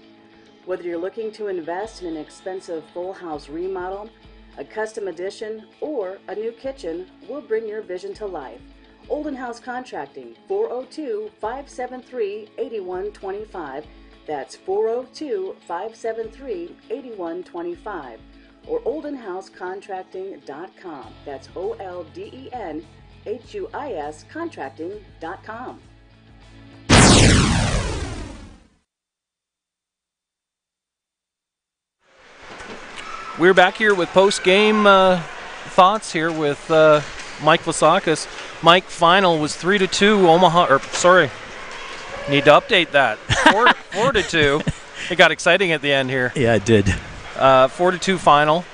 Whether you're looking to invest in an expensive full house remodel, a custom addition, or a new kitchen, we'll bring your vision to life. Olden House Contracting, 402-573-8125. That's 402-573-8125. Or oldenhousecontracting.com. That's OLDENHUIS contracting.com. We're back here with post-game thoughts here with Mike Vlasakis. Mike, final was 3-2 Omaha, need to update that. 4-2. It got exciting at the end here. Yeah, it did. 4-2 final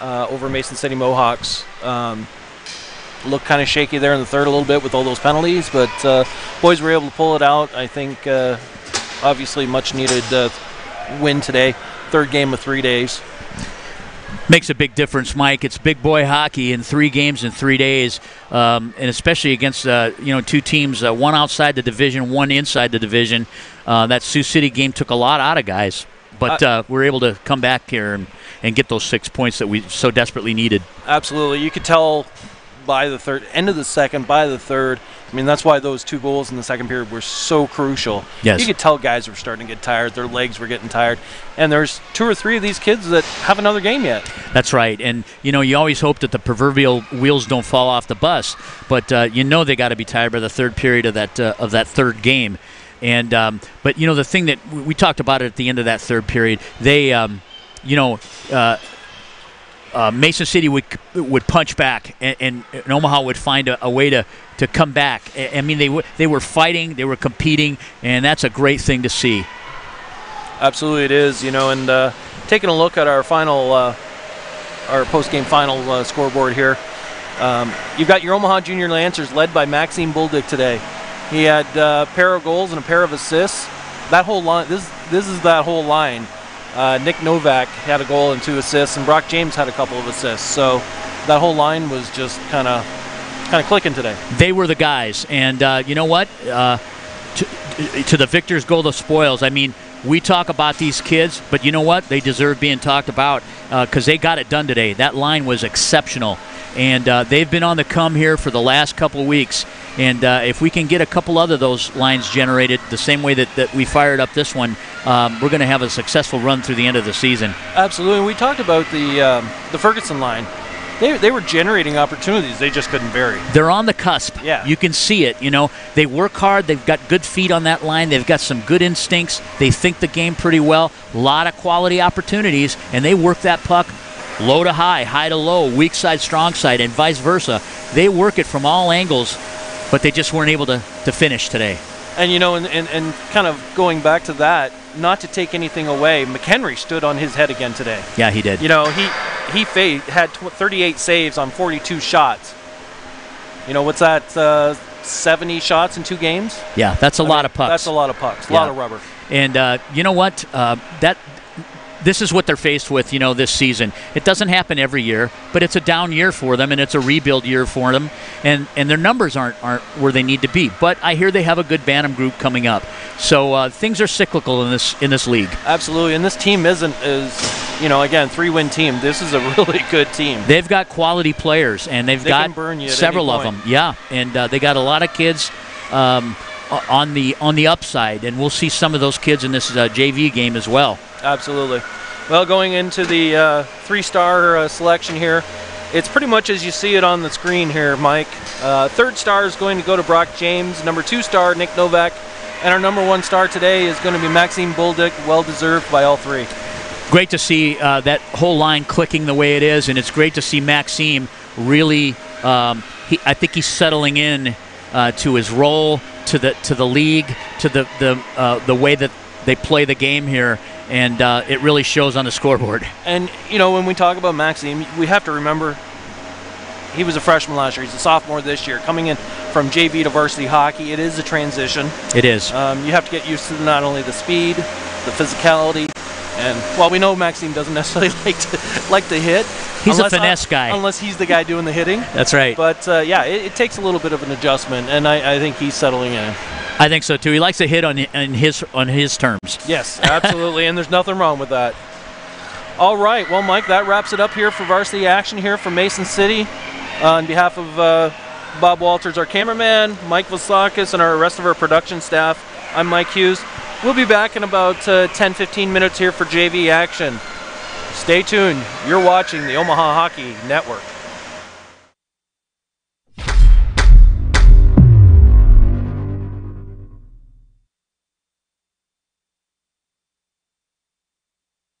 over Mason City Mohawks. Looked kind of shaky there in the third a little bit with all those penalties, but boys were able to pull it out. I think obviously much needed win today. Third game of 3 days. Makes a big difference, Mike. It's big boy hockey in 3 games in 3 days, and especially against 2 teams, one outside the division, one inside the division. That Sioux City game took a lot out of guys. But we're able to come back here and get those 6 points that we so desperately needed. Absolutely. You could tell by the end of the second, by the third. I mean, that's why those 2 goals in the second period were so crucial. Yes. You could tell guys were starting to get tired. Their legs were getting tired. And there's 2 or 3 of these kids that have another game yet. That's right. And, you always hope that the proverbial wheels don't fall off the bus. But, they got to be tired by the third period of that third game. And but the thing that we talked about it at the end of that third period, they Mason City would punch back, and Omaha would find a way to come back. I mean, they were fighting, they were competing, and that's a great thing to see. Absolutely, it is. And taking a look at our final, our post-game final scoreboard here, you've got your Omaha Junior Lancers led by Maxime Boldick today. He had a pair of goals and a pair of assists. That whole line, this is that whole line. Nick Novak had a goal and 2 assists, and Brock James had a couple of assists. So that whole line was just kind of clicking today. They were the guys, and you know what? To the victors go the spoils. I mean, we talk about these kids, but you know what? They deserve being talked about because they got it done today. That line was exceptional, and they've been on the come here for the last couple of weeks. And if we can get a couple other those lines generated the same way that we fired up this one, we're going to have a successful run through the end of the season. Absolutely. We talked about the Ferguson line. They were generating opportunities. They just couldn't vary. They're on the cusp. Yeah. You can see it. You know, they work hard. They've got good feet on that line. They've got some good instincts. They think the game pretty well. A lot of quality opportunities, and they work that puck low to high, high to low, weak side, strong side, and vice versa. They work it from all angles, but they just weren't able to finish today. And, you know, and kind of going back to that, not to take anything away, McHenry stood on his head again today. Yeah, he did. You know, he had 38 saves on 42 shots. You know, what's that, 70 shots in 2 games? Yeah, that's a lot of pucks. That's a lot of pucks, a lot of rubber. And you know what? This is what they're faced with, you know, this season. It doesn't happen every year, but it's a down year for them, and it's a rebuild year for them, and their numbers aren't where they need to be. But I hear they have a good Bantam group coming up, so things are cyclical in this league. Absolutely, and this team is you know, again, 3-win team. This is a really good team. They've got quality players, and they got can burn you at several any of point. them. Yeah, and they got a lot of kids on the upside, and we'll see some of those kids in this JV game as well. Absolutely. Well, going into the 3-star selection here, it's pretty much as you see it on the screen here, Mike. 3rd star is going to go to Brock James. Number 2 star, Nick Novak. And our number 1 star today is going to be Maxime Buldick, well-deserved by all 3. Great to see that whole line clicking the way it is, and it's great to see Maxime really, I think he's settling in to his role, to the league, to the way that they play the game here, and it really shows on the scoreboard. And, you know, when we talk about Maxime, we have to remember he was a freshman last year. He's a sophomore this year. Coming in from JV to varsity hockey, it is a transition. It is. You have to get used to not only the speed, the physicality, and, well, we know Maxime doesn't necessarily like to hit. He's a finesse guy. Unless he's the guy doing the hitting. That's right. But, yeah, it takes a little bit of an adjustment, and I think he's settling in. I think so, too. He likes to hit on his terms. Yes, absolutely, and there's nothing wrong with that. All right, well, Mike, that wraps it up here for Varsity Action here from Mason City. On behalf of Bob Walters, our cameraman, Mike Vasakis, and our rest of our production staff, I'm Mike Hughes. We'll be back in about 10-15 minutes here for JV Action. Stay tuned. You're watching the Omaha Hockey Network.